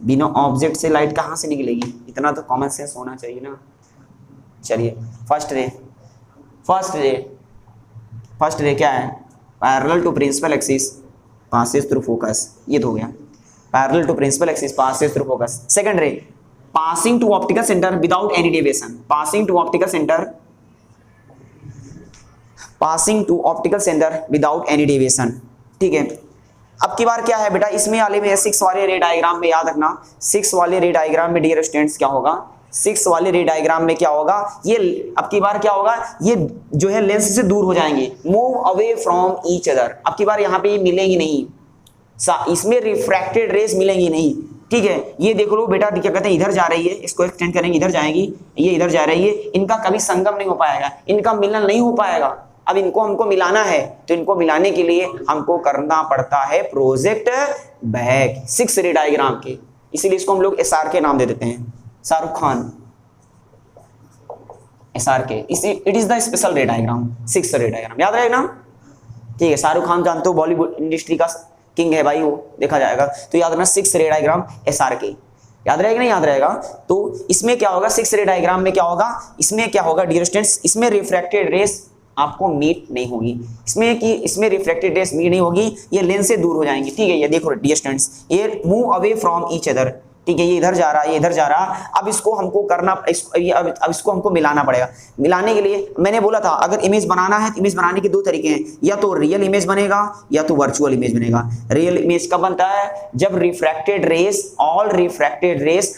बिना ऑब्जेक्ट से लाइट कहाँ से निकलेगी, इतना तो कॉमन सेंस होना चाहिए ना। चलिए फर्स्ट रे क्या है, parallel to principal axis passes through focus, ये तो हो गया, parallel to principal axis passes through focus. Second ray passing to optical center without any deviation, passing to optical center without any deviation, ठीक है। अब की बार क्या है बेटा, इसमें वाले में 6 वाले रे डायग्राम में याद रखना, 6 वाले रे डायग्राम में डियर स्टूडेंट्स क्या होगा, 6 वाले रे डायग्राम में क्या होगा, ये अब की बार क्या होगा, ये जो है लेंस से दूर हो जाएंगे, move away from each other. अब की बार यहाँ पे ये मिलेंगी नहीं, इसमें रिफ्रैक्टेड रेस मिलेंगी नहीं, ठीक है। ये देख लो बेटा, क्या कहते हैं, इधर जा रही है, इसको एक्सटेंड करेंगे, इधर जाएगी, ये इधर जा रही है, इनका कभी संगम नहीं हो पाएगा, इनका मिलन नहीं हो पाएगा। अब इनको हमको मिलाना है, तो इनको मिलाने के लिए हमको करना पड़ता है प्रोजेक्ट बैक 6 रे डायग्राम के, इसीलिए इसको हम लोग SR के नाम दे देते हैं, Shahrukh Khan, SRK, it is the special रे डायग्राम, 6 रे डायग्राम, याद रहेगा ना? ठीक है, शाहरुख खान जानते हो बॉलीवुड इंडस्ट्री का किंग है भाई, वो देखा जाएगा, तो याद रखना 6 रे डायग्राम SRK, याद रहेगा नहीं? याद रहेगा। तो इसमें क्या होगा, 6 रे डायग्राम में क्या होगा, इसमें क्या होगा डियर स्टूडेंट्स, इसमें रिफ्रैक्टेड रेस आपको मीट नहीं होगी, इसमें रिफ्लेक्टेड रेस मीट नहीं होगी, ये लेंस से दूर हो जाएंगी। ठीक है, ये देखो डियर स्टूडेंट्स, ये move away from each other. ठीक है, ये इधर जा रहा है, ये इधर जा रहा। अब इसको हमको करना, अब इसको हमको मिलाना पड़ेगा। मिलाने के लिए मैंने बोला था अगर इमेज बनाना है तो इमेज बनाने के 2 तरीके हैं, या तो रियल इमेज बनेगा या तो वर्चुअल इमेज बनेगा। रियल इमेज कब बनता है, जब refracted rays, all refracted rays,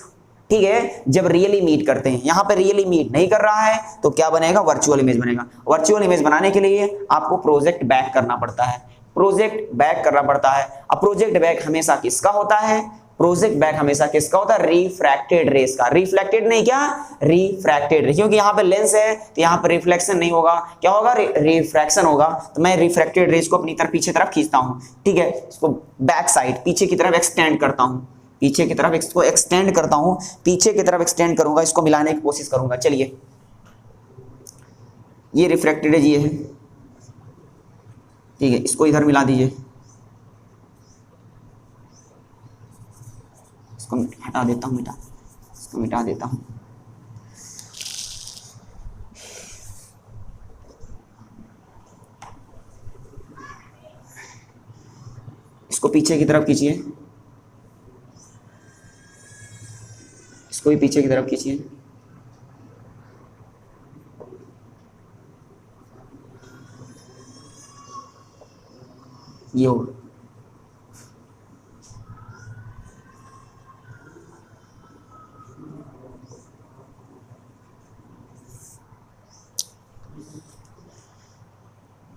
ठीक है, जब रियली मीट करते हैं। यहां पे रियली मीट नहीं कर रहा है तो क्या बनेगा, वर्चुअल इमेज बनेगा। वर्चुअल इमेज बनाने के लिए आपको प्रोजेक्ट बैक करना पड़ता है, प्रोजेक्ट बैक करना पड़ता है। अब प्रोजेक्ट बैक हमेशा किसका होता है, प्रोजेक्ट बैक हमेशा किसका होता है, रिफ्रैक्टेड रेस का। रिफ्लेक्टेड नहीं, क्या रिफ्रैक्टेड, क्योंकि यहाँ पे लेंस है तो यहाँ पे रिफ्लेक्शन नहीं होगा, क्या होगा, रिफ्रैक्शन होगा। तो मैं रिफ्रैक्टेड रेस को अपनी तरफ पीछे तरफ खींचता हूँ। ठीक है, इसको बैक साइड पीछे की तरफ एक्सटेंड करता हूँ, पीछे की तरफ इसको एक्सटेंड करता हूँ, पीछे की तरफ एक्सटेंड करूंगा, इसको मिलाने की कोशिश करूंगा। चलिए, ये रिफ्रैक्टेड है, ये है, ठीक है, इसको इधर मिला दीजिए, इसको हटा देता हूँ, इसको मिटा देता हूँ। इसको पीछे की तरफ खींचिए, इसको भी पीछे की तरफ खींचिए, ये हो,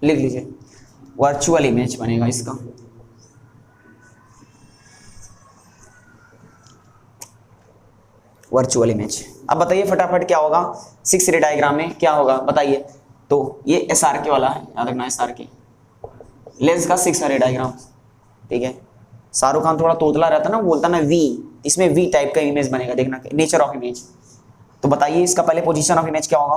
लिख लीजिए, वर्चुअल इमेज बनेगा इसका। Virtual image. अब बताइए फटाफट क्या होगा 6 रे डायग्राम में, क्या होगा बताइए। तो ये SRK वाला है, याद रखना SRK लेंस का 6 रे डायग्राम। ठीक है, शाहरुख खान थोड़ा तोतला रहता ना, बोलता ना V, इसमें V टाइप का इमेज बनेगा, देखना नेचर ऑफ इमेज। तो बताइए इसका पहले पोजीशन ऑफ इमेज क्या होगा,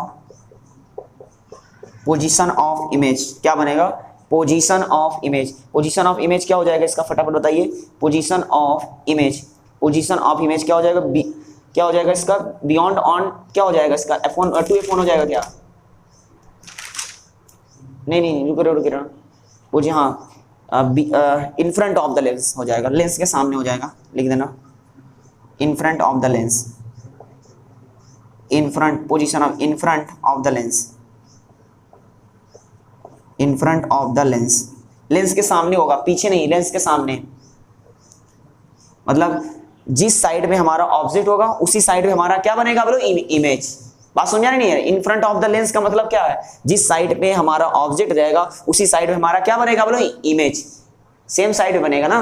पोजीशन ऑफ इमेज क्या बनेगा, position of image. Position of image क्या हो जाएगा इसका, फटाफट बताइए। Position of image, position of image क्या हो जाएगा, क्या हो जाएगा इसका, बियॉन्ड ऑन क्या हो जाएगा इसका, F1 2F1 हो जाएगा क्या, नहीं रुक रहा मुझे, हाँ in front of the lens हो जाएगा, लेंस के सामने हो जाएगा, लिख देना in front of the lens, in front, position of in front of the lens, in front of the lens, lens के सामने होगा, पीछे नहीं, लेंस के सामने। मतलब जिस साइड में हमारा ऑब्जेक्ट होगा उसी साइड में हमारा क्या बनेगा बोलो, इमेज। बात समझा नहीं है, in front of the lens का मतलब क्या है, जिस साइड पे हमारा ऑब्जेक्ट रहेगा उसी साइड में हमारा क्या बनेगा बोलो, इमेज। सेम साइड बनेगा ना,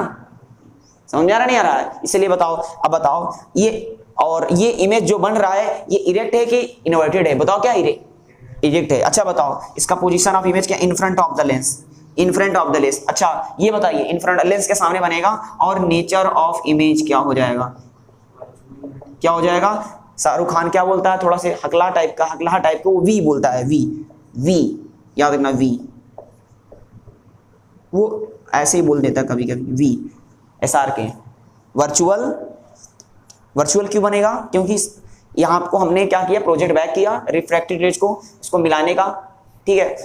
समझ आ रहा नहीं आ रहा है, इसलिए बताओ। अब बताओ ये, और ये इमेज जो बन रहा है ये इरेक्ट है कि इन्वर्टेड है, बताओ क्या इरेक्ट है। अच्छा बताओ इसका पोजीशन ऑफ इमेज क्या, in front of the lens, in front of the lens. अच्छा ये बताइए इन फ्रंट लेंस के सामने बनेगा, और नेचर ऑफ इमेज क्या हो जाएगा, क्या हो जाएगा। शाहरुख खान क्या बोलता है, थोड़ा से हकला टाइप का, हकला टाइप का, वो वी बोलता है, वी याद रखना, वी वो ऐसे ही बोल देता है कभी कभी, वी SRK। वर्चुअल क्यों बनेगा, क्योंकि यहाँ आपको हमने क्या किया, प्रोजेक्ट बैक किया रिफ्रैक्टेड रेज को, इसको मिलाने का। ठीक है,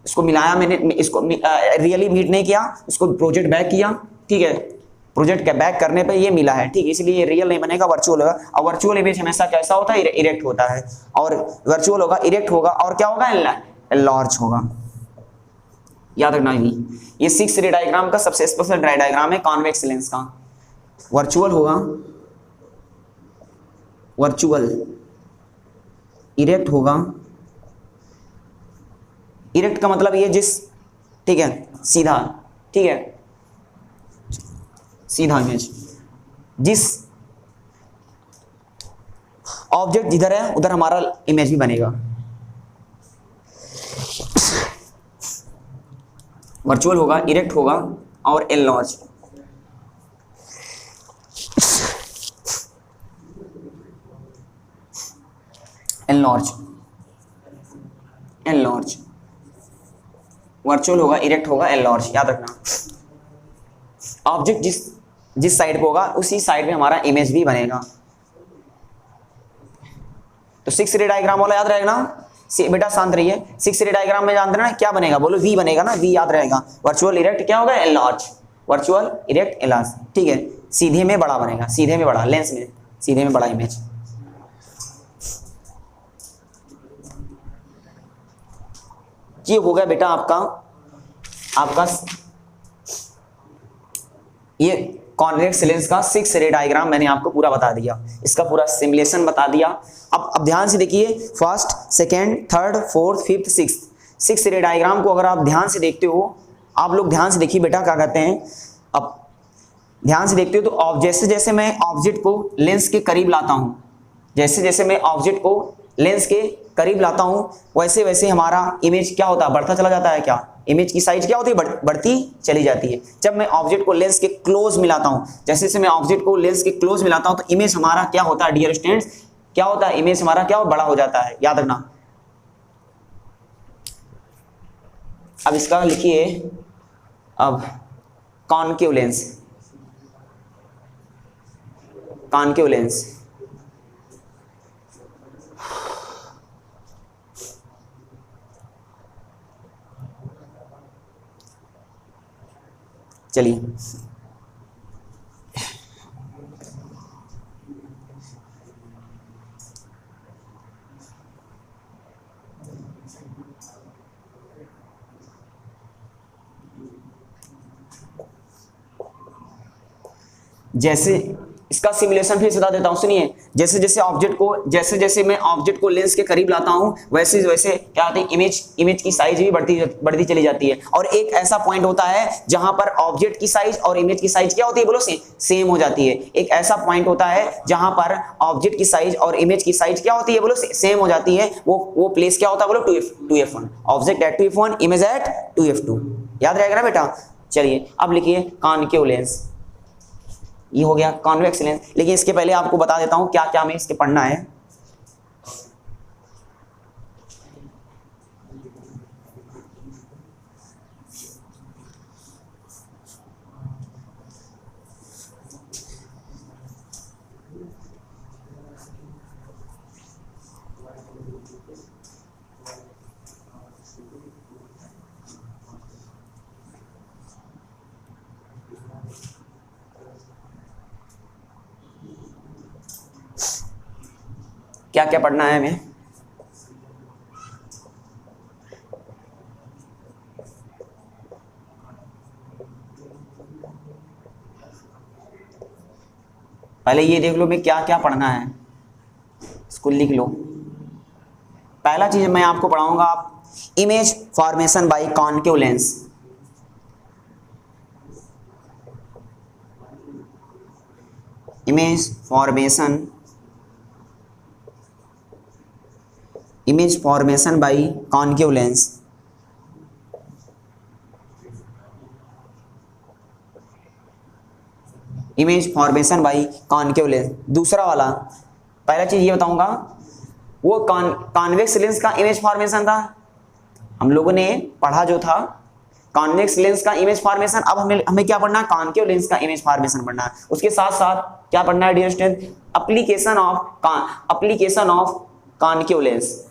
इसको मिलाया मैंने, इसको रियली मीट नहीं किया, इसको प्रोजेक्ट बैक किया। ठीक है, प्रोजेक्ट के बैक करने पे ये मिला है, ठीक है, इसलिए ये रियल नहीं बनेगा, वर्चुअल होगा। और वर्चुअल इमेज हमेशा कैसा होता है, इरेक्ट होता है, और वर्चुअल होगा, इरेक्ट होगा, और क्या होगा, एनलार्ज होगा। याद रखना ये 6 रे डायग्राम का सबसे स्पेशल डायग्राम है कॉन्वेक्स लेंस का। वर्चुअल होगा, वर्चुअल, इरेक्ट होगा, इरेक्ट का मतलब ये जिस, ठीक है, सीधा, ठीक है, सीधा इमेज, जिस ऑब्जेक्ट जिधर है उधर हमारा इमेज भी बनेगा। वर्चुअल होगा, इरेक्ट होगा, और एनलार्ज। एनलॉर्ज, एनलॉर्ज, वर्चुअल होगा, इरेक्ट होगा, एनलॉर्ज, याद रखना। ऑब्जेक्ट जिस साइड पे होगा उसी साइड पे हमारा इमेज भी बनेगा। तो 6 रे डायग्राम वाला याद रहेगा ना, बेटा शांत रहिए। 6 रे डायग्राम में जानते ना क्या बनेगा, बोलो वी बनेगा ना, वी याद रहेगा। वर्चुअल इरेक्ट क्या होगा, एनलार्ज, वर्चुअल इरेक्ट एनलार्ज, ठीक है। सीधे में बड़ा बनेगा, सीधे में बड़ा, लेंस में सीधे में बड़ा इमेज। ये हो गया बेटा आपका ये कॉन्वेक्स लेंस का 6 रे डायग्राम मैंने आपको पूरा बता दिया, इसका पूरा सिमुलेशन बता दिया। अब ध्यान से देखिए, first, second, third, fourth, fifth, sixth, 6 रे डायग्राम को अगर आप ध्यान से देखते हो, आप लोग ध्यान से देखिए बेटा, क्या कहते हैं, अब ध्यान से देखते हो तो जैसे जैसे मैं ऑब्जेक्ट को लेंस के करीब लाता हूं, जैसे जैसे मैं ऑब्जेक्ट को लेंस के करीब लाता हूं, वैसे वैसे हमारा इमेज क्या होता है, बढ़ता चला जाता है। क्या इमेज की साइज क्या होती है, बढ़ती चली जाती है। जब मैं ऑब्जेक्ट को लेंस के क्लोज मिलाता हूं, जैसे जैसे मैं ऑब्जेक्ट को लेंस के क्लोज मिलाता हूं, तो इमेज हमारा क्या होता है डियर स्टूडेंट्स, क्या होता है, इमेज हमारा क्या बड़ा हो जाता है, याद रखना। अब इसका लिखिए, अब कॉनकेव लेंस, कॉनकेव लेंस, चलिए जैसे इसका सिमुलेशन फिर बता देता हूं, सुनिए। जैसे जैसे मैं ऑब्जेक्ट को लेंस के करीब लाता हूं, वैसे वैसे क्या होता है, इमेज की साइज भी बढ़ती चली जाती है। और एक ऐसा पॉइंट होता है जहां पर ऑब्जेक्ट की साइज और इमेज की साइज क्या होती है, बोलो सेम हो जाती है। एक ऐसा पॉइंट होता है जहां पर ऑब्जेक्ट की साइज और इमेज की साइज क्या होती है, बोलो सेम हो जाती है। वो प्लेस क्या होता है, बोलो 2f1, object at 2f1, image at 2f2, याद रहेगा ना बेटा। चलिए अब लिखिए कॉनकेव लेंस, ये हो गया कॉन्वेक्स लेंस। लेकिन इसके पहले आपको बता देता हूं क्या क्या हमें इसके पढ़ना है। क्या क्या पढ़ना है हमें, पहले ये देख लो मैं क्या क्या पढ़ना है, इसको लिख लो। पहला चीज मैं आपको पढ़ाऊंगा, आप image formation by concave lens. Image formation by concave lens. Image formation by concave lens. दूसरा वाला, पहला चीज ये बताऊंगा, वो कॉन्वेक्स लेंस का इमेज फॉर्मेशन था, हम लोगों ने पढ़ा जो था कॉन्वेक्स लेंस का इमेज फॉर्मेशन। अब हमें क्या पढ़ना है, कॉनकेव लेंस का इमेज फॉर्मेशन पढ़ना है। उसके साथ साथ क्या पढ़ना है dear student, application of concave lens.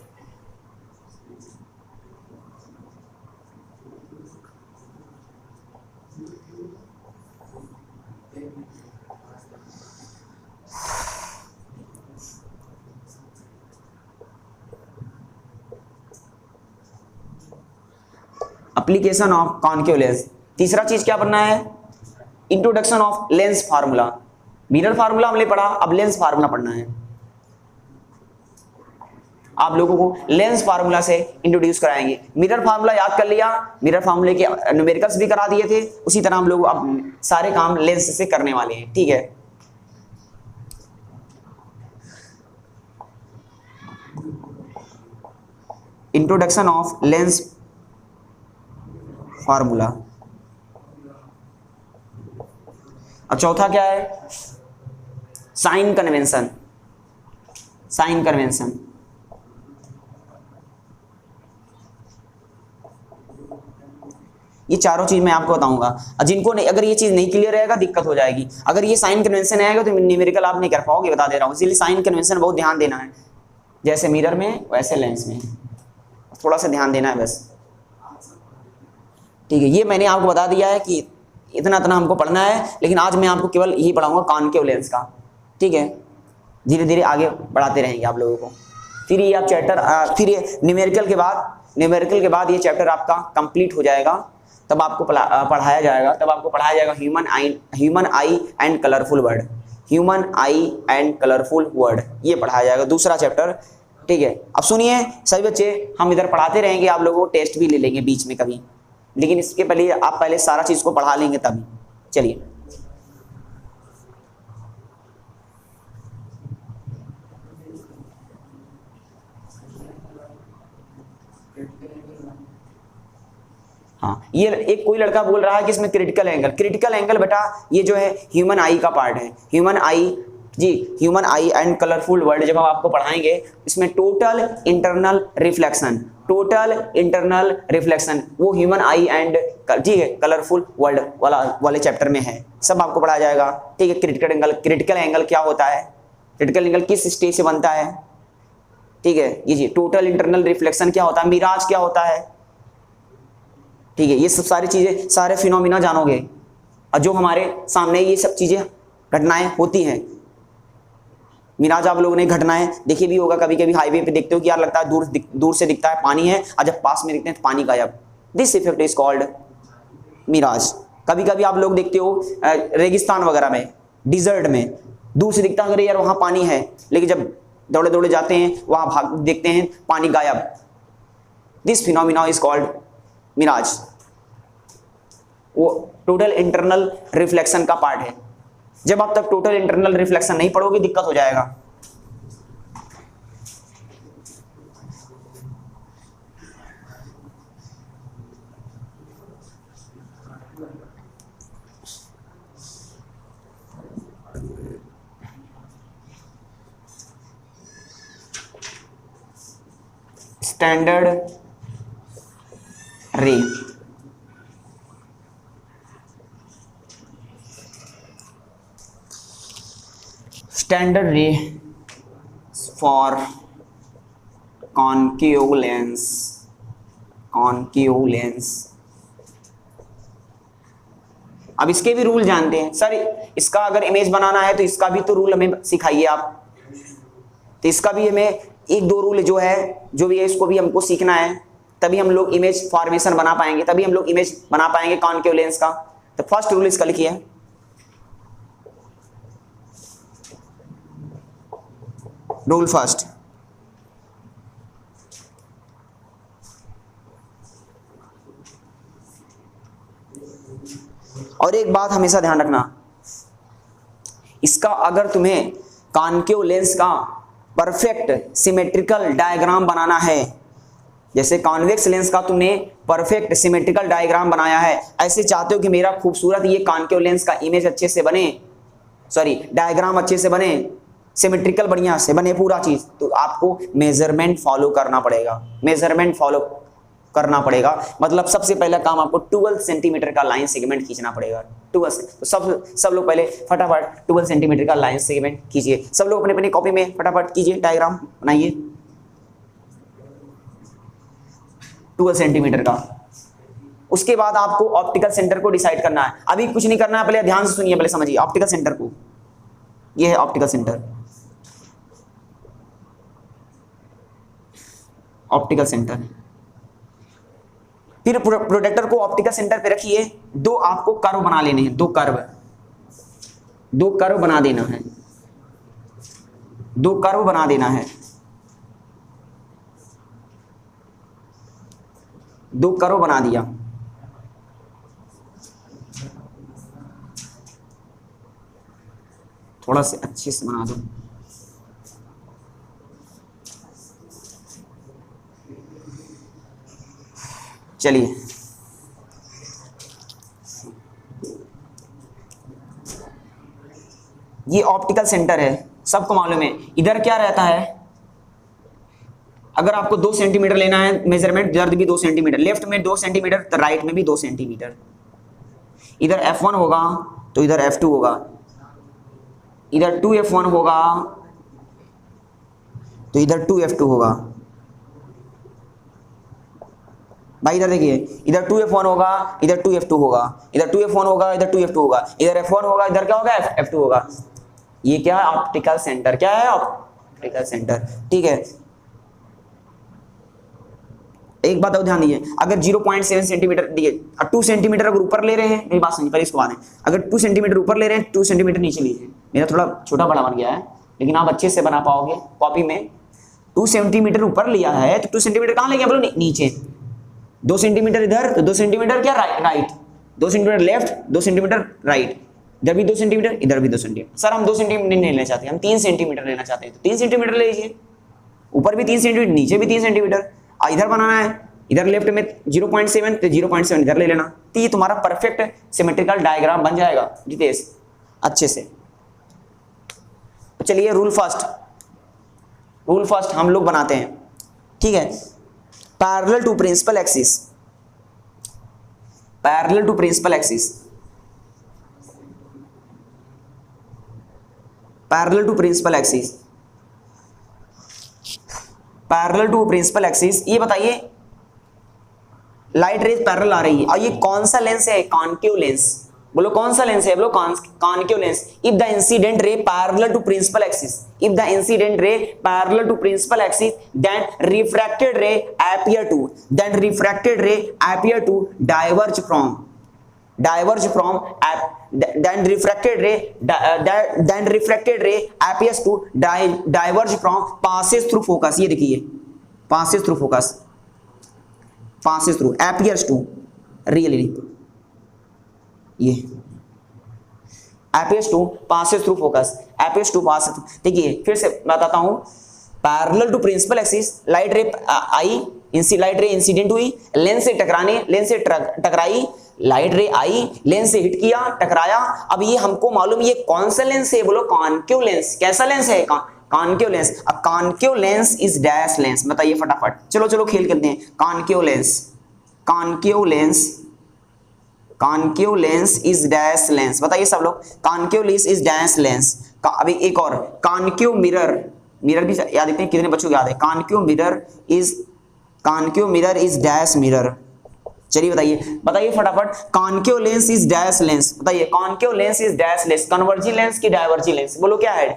Application of concave lens. तीसरा चीज क्या पढ़ना है, introduction of lens formula. Mirror formula हमने पढ़ा, अब लेंस फार्मूला पढ़ना है। आप लोगों को लेंस फार्मूला से इंट्रोड्यूस कराएंगे। मिरर फार्मूला याद कर लिया, मिरर फार्मूले के न्यूमेरिकल्स भी करा दिए थे, उसी तरह हम लोग अब सारे काम लेंस से करने वाले हैं, ठीक है। Introduction of lens formula. और चौथा क्या है, साइन कन्वेंशन। ये चारों चीज मैं आपको बताऊंगा। जिनको नहीं, अगर ये चीज नहीं क्लियर रहेगा दिक्कत हो जाएगी। अगर ये साइन कन्वेंशन आएगा तो न्यूमेरिकल आप नहीं कर पाओगे, बता दे रहा हूँ। इसलिए साइन कन्वेंशन बहुत ध्यान देना है, जैसे मिरर में वैसे लेंस में थोड़ा सा ध्यान देना है बस, ठीक है। ये मैंने आपको बता दिया है कि इतना इतना हमको पढ़ना है, लेकिन आज मैं आपको केवल यही पढ़ाऊंगा कॉनकेव लेंस का, ठीक है। धीरे धीरे आगे बढ़ाते रहेंगे आप लोगों को। फिर ये आप चैप्टर फिर ये न्यूमेरिकल के बाद ये चैप्टर आपका कंप्लीट हो जाएगा। तब आपको पढ़ाया जाएगा human I and colourful word, human I and colourful word, ये पढ़ाया जाएगा दूसरा चैप्टर, ठीक है। अब सुनिए सभी बच्चे, हम इधर पढ़ाते रहेंगे, आप लोगों को टेस्ट भी ले लेंगे बीच में कभी, लेकिन इसके पहले आप पहले सारा चीज को पढ़ा लेंगे तभी। चलिए हाँ, ये एक कोई लड़का बोल रहा है कि इसमें क्रिटिकल एंगल बेटा ये जो है ह्यूमन आई का पार्ट है। Human I and colourful word जब हम आपको पढ़ाएंगे, इसमें टोटल इंटरनल रिफ्लेक्शन वो ह्यूमन आई एंड ठीक है कलरफुल वर्ड वाले चैप्टर में है, सब आपको पढ़ाया जाएगा, ठीक है। क्रिटिकल एंगल क्या होता है, क्रिटिकल एंगल किस स्टेज से बनता है, ठीक है। ये जी टोटल इंटरनल रिफ्लेक्शन क्या होता है, मिराज क्या होता है, ठीक है। ये सब सारी चीजें, सारे फिनोमिना जानोगे, और जो हमारे सामने ये सब चीजें घटनाएं होती हैं। मिराज आप लोगों ने घटनाएं देखी भी होगा, कभी कभी हाईवे पे देखते हो कि यार लगता है दूर से दिखता है पानी है, और जब पास में दिखते हैं तो पानी गायब। This effect is called mirage. कभी कभी आप लोग देखते हो रेगिस्तान वगैरह में, डिजर्ट में, दूर से दिखता है अरे यार वहां पानी है, लेकिन जब दौड़े दौड़े जाते हैं वहां देखते हैं पानी गायब। This phenomena is called mirage. वो टोटल इंटरनल रिफ्लेक्शन का पार्ट है। जब आप तक टोटल इंटरनल रिफ्लेक्शन नहीं पढ़ोगे दिक्कत हो जाएगा। स्टैंडर्ड रे, स्टैंडर्ड रे फॉर कॉनकेव लेंस। अब इसके भी रूल जानते हैं सर, इसका अगर इमेज बनाना है तो इसका भी तो रूल हमें सिखाइए आप। तो इसका भी हमें एक दो रूल जो भी है इसको भी हमको सीखना है, तभी हम लोग इमेज फॉर्मेशन बना पाएंगे, तभी हम लोग इमेज बना पाएंगे कॉनकेव लेंस का। तो फर्स्ट रूल इसका लिखिए, रूल फर्स्ट, और एक बात हमेशा ध्यान रखना, इसका अगर तुम्हें कॉनकेव लेंस का परफेक्ट सिमेट्रिकल डायग्राम बनाना है, जैसे कॉन्वेक्स लेंस का तुमने परफेक्ट सिमेट्रिकल डायग्राम बनाया है, ऐसे चाहते हो कि मेरा खूबसूरत ये कॉनकेव लेंस का इमेज अच्छे से बने, डायग्राम अच्छे से बने, सिमेट्रिकल बढ़िया से बने पूरा चीज, तो आपको मेजरमेंट फॉलो करना पड़ेगा। मतलब सबसे पहला काम आपको 12 सेंटीमीटर का लाइन सेगमेंट खींचना पड़ेगा। 12 से तो सब लोग पहले फटाफट 12 सेंटीमीटर का लाइन सेगमेंट खींचिए। सब लोग अपने अपनी कॉपी में फटाफट कीजिए, डायग्राम बनाइए 12 सेंटीमीटर का। उसके बाद आपको ऑप्टिकल सेंटर को डिसाइड करना है। अभी कुछ नहीं करना है, पहले ध्यान से सुनिए, पहले समझिए ऑप्टिकल सेंटर को। ये है ऑप्टिकल सेंटर। फिर प्रोटेक्टर को ऑप्टिकल सेंटर पे रखिए। दो आपको कर्व बना लेने हैं, दो कर्व बना देना है, दो कर्व बना देना है, दो कर्व बना दिया। थोड़ा से अच्छे से बना दो। चलिए ये ऑप्टिकल सेंटर है, सबको मालूम है। इधर क्या रहता है, अगर आपको 2 सेंटीमीटर लेना है मेजरमेंट, इधर भी 2 सेंटीमीटर, लेफ्ट में 2 सेंटीमीटर तो राइट में भी 2 सेंटीमीटर। इधर F1 होगा तो इधर F2 होगा, इधर 2F1 होगा तो इधर 2F2 होगा। भाई इधर देखिए, इधर 2F1 होगा, इधर 2F2 होगा, इधर 2F1 होगा, इधर 2F2 होगा, इधर F1 होगा, इधर क्या होगा F2 होगा। ये क्या है? Optical centre. क्या है? Optical centre. ठीक है, एक बात और ध्यान दीजिए, अगर 0.7 सेंटीमीटर दिए, 2 सेंटीमीटर अगर ऊपर ले रहे हैं, मेरी बात समझिए पहले इसको बाद में, अगर 2 सेंटीमीटर ऊपर ले रहे हैं, 2 सेंटीमीटर नीचे लीजिए। मेरा थोड़ा छोटा बड़ा बन गया है, लेकिन आप अच्छे से बना पाओगे कॉपी में। 2 सेंटीमीटर ऊपर लिया है तो 2 सेंटीमीटर कहाँ ले गया बोलो? नीचे। 2 सेंटीमीटर इधर तो 2 सेंटीमीटर क्या? Right. 2 centimetre left, 2 centimetre right, इधर भी 2 सेंटीमीटर, इधर भी 2 सेंटीमीटर। सर हम 2 सेंटीमीटर नहीं लेना चाहते, हम 3 सेंटीमीटर लेना चाहते हैं, तो 3 सेंटीमीटर ले लीजिए। ऊपर भी 3 सेंटीमीटर, नीचे भी 3 सेंटीमीटर। इधर बनाना है, इधर लेफ्ट में 0.7 तो 0.7 इधर ले लेना, तो ये तुम्हारा परफेक्ट सिमेट्रिकल डायग्राम बन जाएगा जितेश अच्छे से। चलिए रूल फर्स्ट हम लोग बनाते हैं। ठीक है, parallel to principal axis, parallel to principal axis, parallel to principal axis, parallel to principal axis. ये बताइए लाइट रेज पैरेलल आ रही है और ये कौन सा लेंस है? Concave lens. बोलो कौन सा लेंस है? बोलो concave lens. If the incident ray parallel to principal axis, if the incident ray parallel to principal axis, then refracted ray appear to, then refracted ray appear to diverge from, then refracted ray appears to diverge from, passes through focus। ये देखिए passes through focus, passes through, appears to, really ये appears to, passes through focus, appears to, passes through। देखिए फिर से बताता हूं, parallel to principal axis light ray आई, light ray incident हुई, लेंस से टकराई, लाइट रे आई, लेंस से हिट किया, टकराया। अब ये हमको मालूम ये कौन सा लेंस है? बोलो कॉन्केव लेंस। कैसा लेंस है? Concave lens. अब concave lens is dash lens. बताइए फटाफट, चलो खेल खेलते हैं। Concave lens is dash lens. बताइए सब लोग, concave lens is dash lens. अभी एक और, कॉन्केव मिरर भी याद रखते हैं, कितने बच्चों को याद है? Concave mirror is dash mirror. चलिए बताइए फटाफट, concave lens is dash lens. बताइए concave lens is dash lens, converging lens की डाइवर्जिंग लेंस। बोलो क्या है?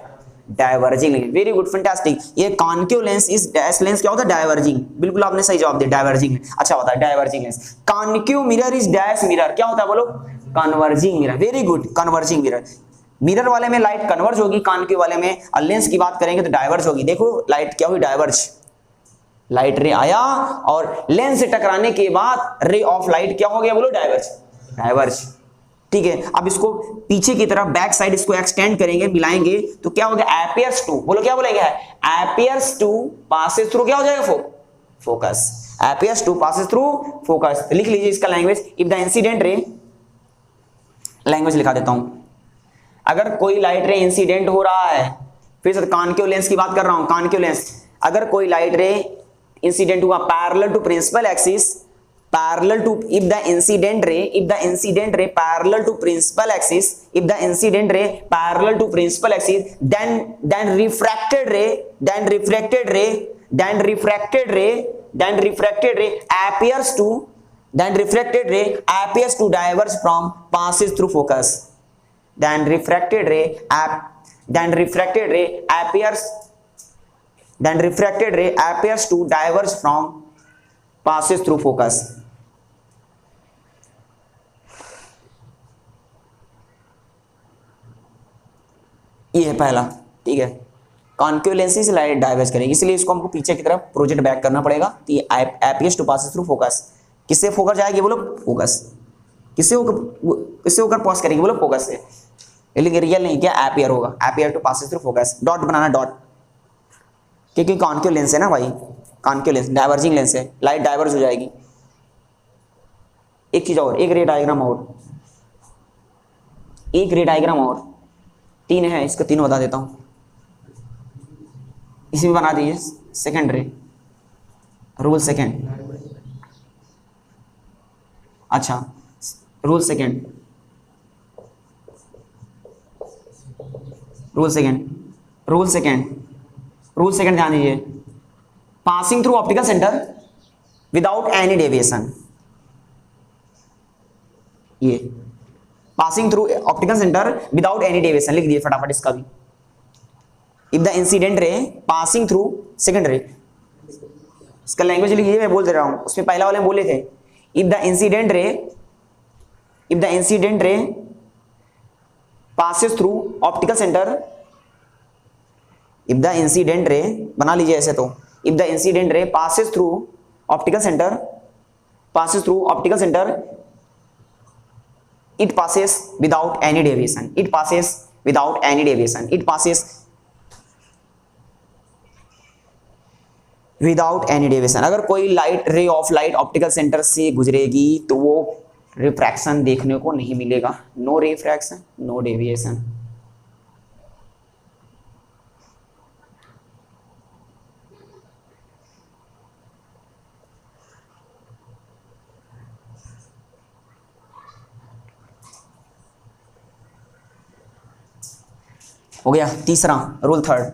Diverging lens. Very good, fantastic. ये concave lens is dash lens क्या होता है? डाइवर्जिंग। बिल्कुल आपने सही जवाब दिया, डाइवर्जिंग। अच्छा होता है diverging lens. Concave mirror is dash mirror क्या होता है? बोलो converging mirror. Very good, converging mirror. Mirror वाले में लाइट कन्वर्ज होगी, कॉन्केव वाले में, और लेंस की बात करेंगे तो डाइवर्ज होगी। देखो लाइट क्या हुई? डाइवर्ज। लाइट रे आया और लेंस से टकराने के बाद रे ऑफ लाइट क्या हो गया? बोलो डाइवर्ज। ठीक है, अब इसको पीछे की तरफ बैक साइड इसको एक्सटेंड करेंगे, मिलाएंगे तो क्या हो गया? Appears to. बोलो क्या बोलेंगे? एपियर्स टू पासेस थ्रू क्या हो जाएगा? Focus. Appears to passes through focus. लिख लीजिए इसका language. If the incident ray, language लिखा देता हूं, अगर कोई लाइट रे इंसिडेंट हो रहा है, फिर से कॉन्केव लेंस की बात कर रहा हूं, कॉन्केव लेंस। अगर कोई लाइट रे इंसिडेंट हुआ parallel to principal axis, parallel to, if the incident ray parallel to principal axis, if the incident ray parallel to principal axis, then refracted ray appears to diverge from, passes through focus. Then refracted ray appears to diverge from, passes through focus. ये है पहला। ठीक है, concave lens से light diverge करेगी, इसलिए इसको हमको पीछे की तरफ प्रोजेक्ट बैक करना पड़ेगा। तो ये appears to passes through focus. किससे फोकस जाएगी? बोलो फोकस। किससे होकर पास करेगी? बोलो फोकस से। लेकिन रियल नहीं, क्या एपियर होगा? Appear to passes through focus. Dot बनाना, डॉट, क्योंकि कॉन्केव लेंस है ना भाई, कॉन्केव लेंस डाइवर्जिंग लेंस है, लाइट डाइवर्ज हो जाएगी। एक चीज और, एक रे डायग्राम और, 3 है, इसको 3 बता देता हूं। इसी में बना दीजिए सेकंड रे। रूल सेकेंड, अच्छा rule second, rule second, rule second, rule second ध्यान दीजिए। Passing through optical centre without any deviation, ये passing through optical centre without any deviation लिख दिए फटाफट इसका भी। If the incident ray passing through second ray, इसका लैंग्वेज लिखिए, मैं बोल दे रहा हूं, उसमें पहला वाले बोले थे इफ द इंसिडेंट रे, इफ द इंसिडेंट रे passes through optical center, if the incident ray, बना लीजिए ऐसे तो, if the incident ray passes through optical center, passes through optical center, it passes without any deviation, it passes without any deviation, it passes without any deviation। अगर कोई light ray of light optical centre से गुजरेगी तो वो refraction देखने को नहीं मिलेगा, नो रिफ्रैक्शन नो डेविएशन। हो गया तीसरा rule third.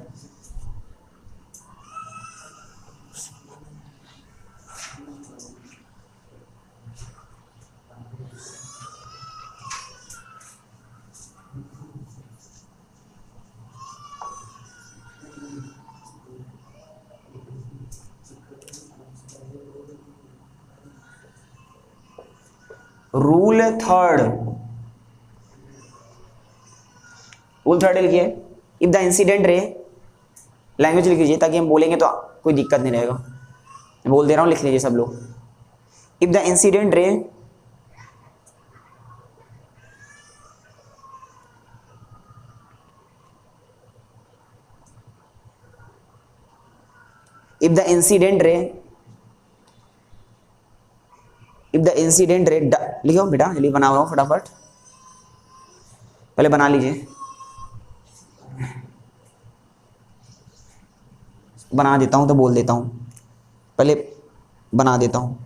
Rule third, rule third लिखिए, if the incident ray, language लिख लीजिए ताकि हम बोलेंगे तो कोई दिक्कत नहीं रहेगा, मैं बोल दे रहा हूं लिख लीजिए सब लोग। इफ द इंसिडेंट रे if the incident ray, if the incident ray, लिखो बेटा जल्दी बना रहा हूँ फटाफट, पहले बना लीजिए, बना देता हूँ तो बोल देता हूँ, पहले बना देता हूँ।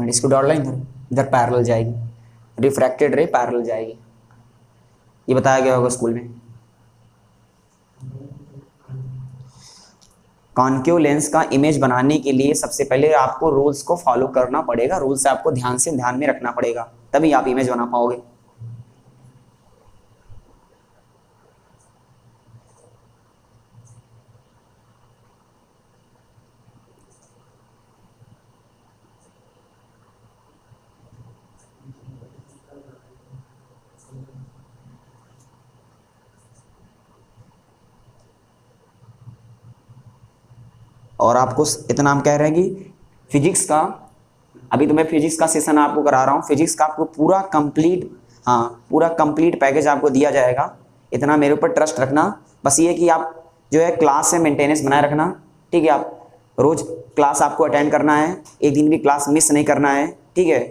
इसको डॉट लाइन इधर पैरेलल जाएगी, रिफ्रैक्टेड रे पैरेलल जाएगी, ये बताया गया होगा स्कूल में। कॉन्केव लेंस का इमेज बनाने के लिए सबसे पहले आपको रूल्स को फॉलो करना पड़ेगा, रूल्स आपको ध्यान में रखना पड़ेगा, तभी आप इमेज बना पाओगे। और आपको इतना हम कह रहे हैं कि फिजिक्स का, अभी तो मैं फिजिक्स का सेशन आपको करा रहा हूँ, फिजिक्स का आपको पूरा कंप्लीट, हाँ पूरा कंप्लीट पैकेज आपको दिया जाएगा, इतना मेरे ऊपर ट्रस्ट रखना। बस ये कि आप जो है क्लास से मेंटेनेंस बनाए रखना, ठीक है, आप रोज़ क्लास आपको अटेंड करना है, एक दिन भी क्लास मिस नहीं करना है, ठीक है।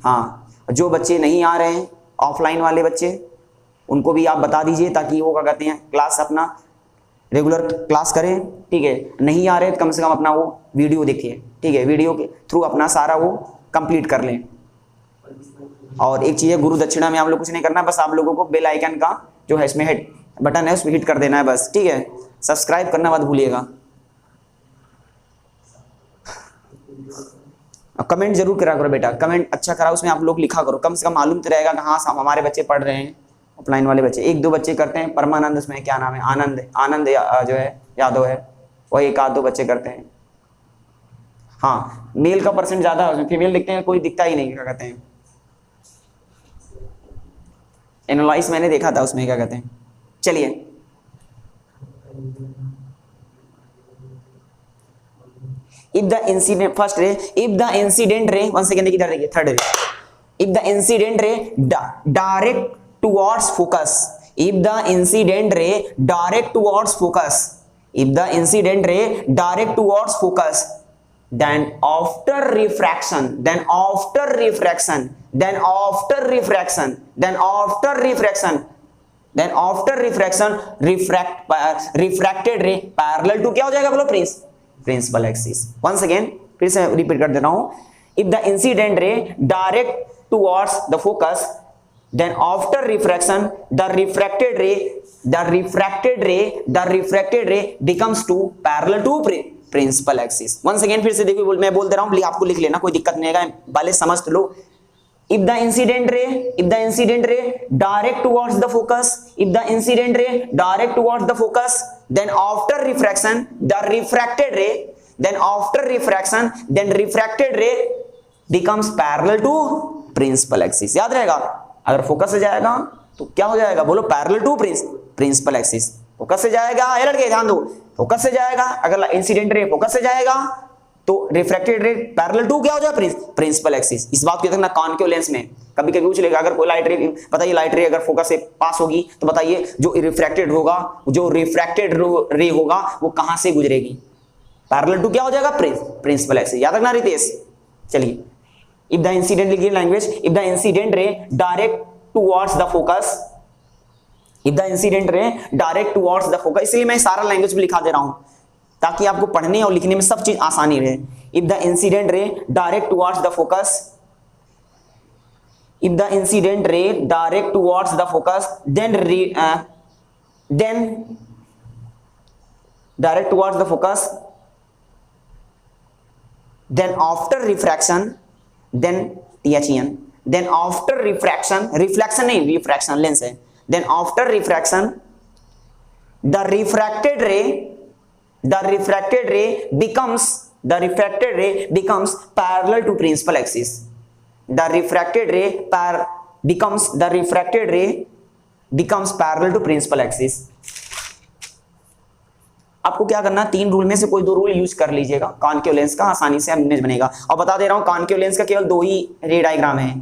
हाँ जो बच्चे नहीं आ रहे हैं ऑफलाइन वाले बच्चे, उनको भी आप बता दीजिए ताकि वो क्या कहते हैं क्लास अपना रेगुलर क्लास करें, ठीक है। नहीं आ रहे तो कम से कम अपना वो वीडियो देखिए, ठीक है, वीडियो के थ्रू अपना सारा वो कंप्लीट कर लें। और एक चीज़ है, गुरु दक्षिणा में आप लोग कुछ नहीं करना, बस आप लोगों को बेल आइकन का जो है इसमें हिट बटन है उसमें हिट कर देना है बस, ठीक है। सब्सक्राइब करना मत भूलिएगा, कमेंट जरूर करा करो बेटा, कमेंट अच्छा करा उसमें आप लोग लिखा करो, कम से कम मालूम तो रहेगा कि हाँ हमारे बच्चे पढ़ रहे हैं। ऑफलाइन वाले बच्चे एक दो बच्चे करते हैं, परमानंद उसमें क्या नाम है, आनंद जो है यादव है, वो एक आध दो बच्चे करते हैं। हाँ मेल का परसेंट ज़्यादा है उसमें, फीमेल दिखते हैं कोई दिखता ही नहीं, क्या कहते हैं एनालाइज मैंने देखा था उसमें, क्या कहते हैं। चलिए if the incident first ray, if the incident रे, वन सेकेंड देखिए, इधर देखिए थर्ड रे, if the incident ray direct towards focus, if the incident ray direct towards focus, if the incident ray direct towards focus, then after refraction, then after refraction, then after refraction, then after refraction, then after refraction, refracted ray parallel to क्या हो जाएगा बोलो, principal axis. Once again फिर से repeat कर दे रहा हूं, if the incident ray direct towards the focus, then after refraction the refracted ray becomes to parallel to principal axis. Once again फिर से देखिए, मैं बोल दे रहा हूं, आपको लिख लेना, कोई दिक्कत नहीं आएगा, पहले समझ लो। If the incident ray direct towards the focus, if the incident ray direct towards the focus, then after refraction the refracted ray, then after refraction then refracted ray becomes parallel to principal axis. याद रहेगा, अगर focus से जाएगा तो क्या हो जाएगा बोलो, parallel to principal axis. Focus से जाएगा, ये लड़के ध्यान दो, फोकस से जाएगा, अगर इंसिडेंट रे फोकस से जाएगा तो रिफ्रैक्टेड रे पैरेलल टू क्या हो जाएगा, प्रिंसिपल एक्सिस। इस बात को देखना कॉन्केव लेंस में कभी कभी पूछ लेगा, अगर कोई लाइट रे बताइए, लाइट रे अगर फोकस से पास होगी तो बताइए जो रिफ्रैक्टेड होगा, जो रिफ्रैक्टेड रे होगा वो कहां से गुजरेगी, पैरेलल टू क्या हो जाएगा, प्रिंसिपल एक्सिस। याद रखना रितेश। चलिए, इफ द इंसिडेंट, लिखिए language, if the incident ray direct towards the focus, if the incident ray direct towards the focus, इसलिए मैं सारा लैंग्वेज भी लिखा दे रहा हूं ताकि आपको पढ़ने और लिखने में सब चीज आसानी रहे। If the incident ray direct towards the focus, if the incident ray direct towards the focus, then direct towards the focus, then after refraction, then THEN, then after refraction, reflection नहीं रिफ्रैक्शन लेंस है, then after refraction the refracted ray becomes parallel to principal axis, the refracted ray becomes parallel to principal axis। आपको क्या करना, तीन rule में से कोई दो रूल यूज कर लीजिएगा, कॉन्केव लेंस का आसानी से इमेज बनेगा। और बता दे रहा हूं, कॉन्केव लेंस का केवल दो ही रे डायग्राम है,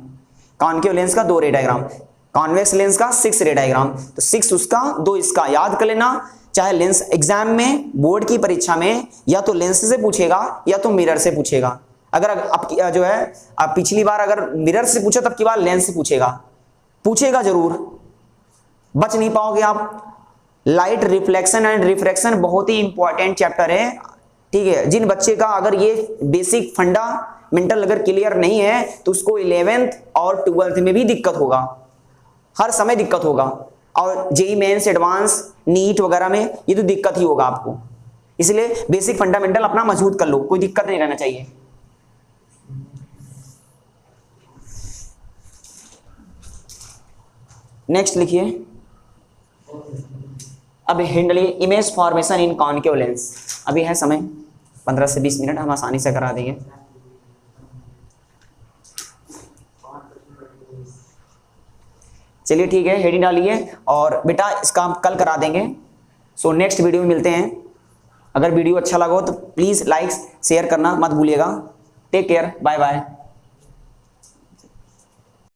कॉन्केव लेंस का दो रे डायग्राम, कॉन्वेक्स लेंस का 6 रे डायग्राम, तो 6 उसका 2 इसका, याद कर लेना। चाहे लेंस एग्जाम में, बोर्ड की परीक्षा में या तो लेंस से पूछेगा या तो मिरर से पूछेगा। अगर आप जो है आप पिछली बार अगर मिरर से पूछा तब की बार लेंस से पूछेगा जरूर, बच नहीं पाओगे आप। लाइट रिफ्लेक्शन एंड रिफ्रैक्शन बहुत ही इंपॉर्टेंट चैप्टर है, ठीक है। जिन बच्चे का अगर ये बेसिक फंडामेंटल अगर क्लियर नहीं है तो उसको 11th और 12th में भी दिक्कत होगा, हर समय दिक्कत होगा, और जेईई मेंस, एडवांस, नीट वगैरह में ये तो दिक्कत ही होगा आपको। इसलिए बेसिक फंडामेंटल अपना मजबूत कर लो, कोई दिक्कत नहीं रहना चाहिए। नेक्स्ट लिखिए, अब हैंडल इमेज फॉर्मेशन इन कॉन्केव लेंस। अभी है समय 15 से 20 मिनट, हम आसानी से करा देंगे। चलिए ठीक है, हेडिंग डालिए और बेटा इसका हम कल करा देंगे। सो नेक्स्ट वीडियो में मिलते हैं। अगर वीडियो अच्छा लगा हो तो प्लीज़ लाइक शेयर करना मत भूलिएगा। Take care, bye bye.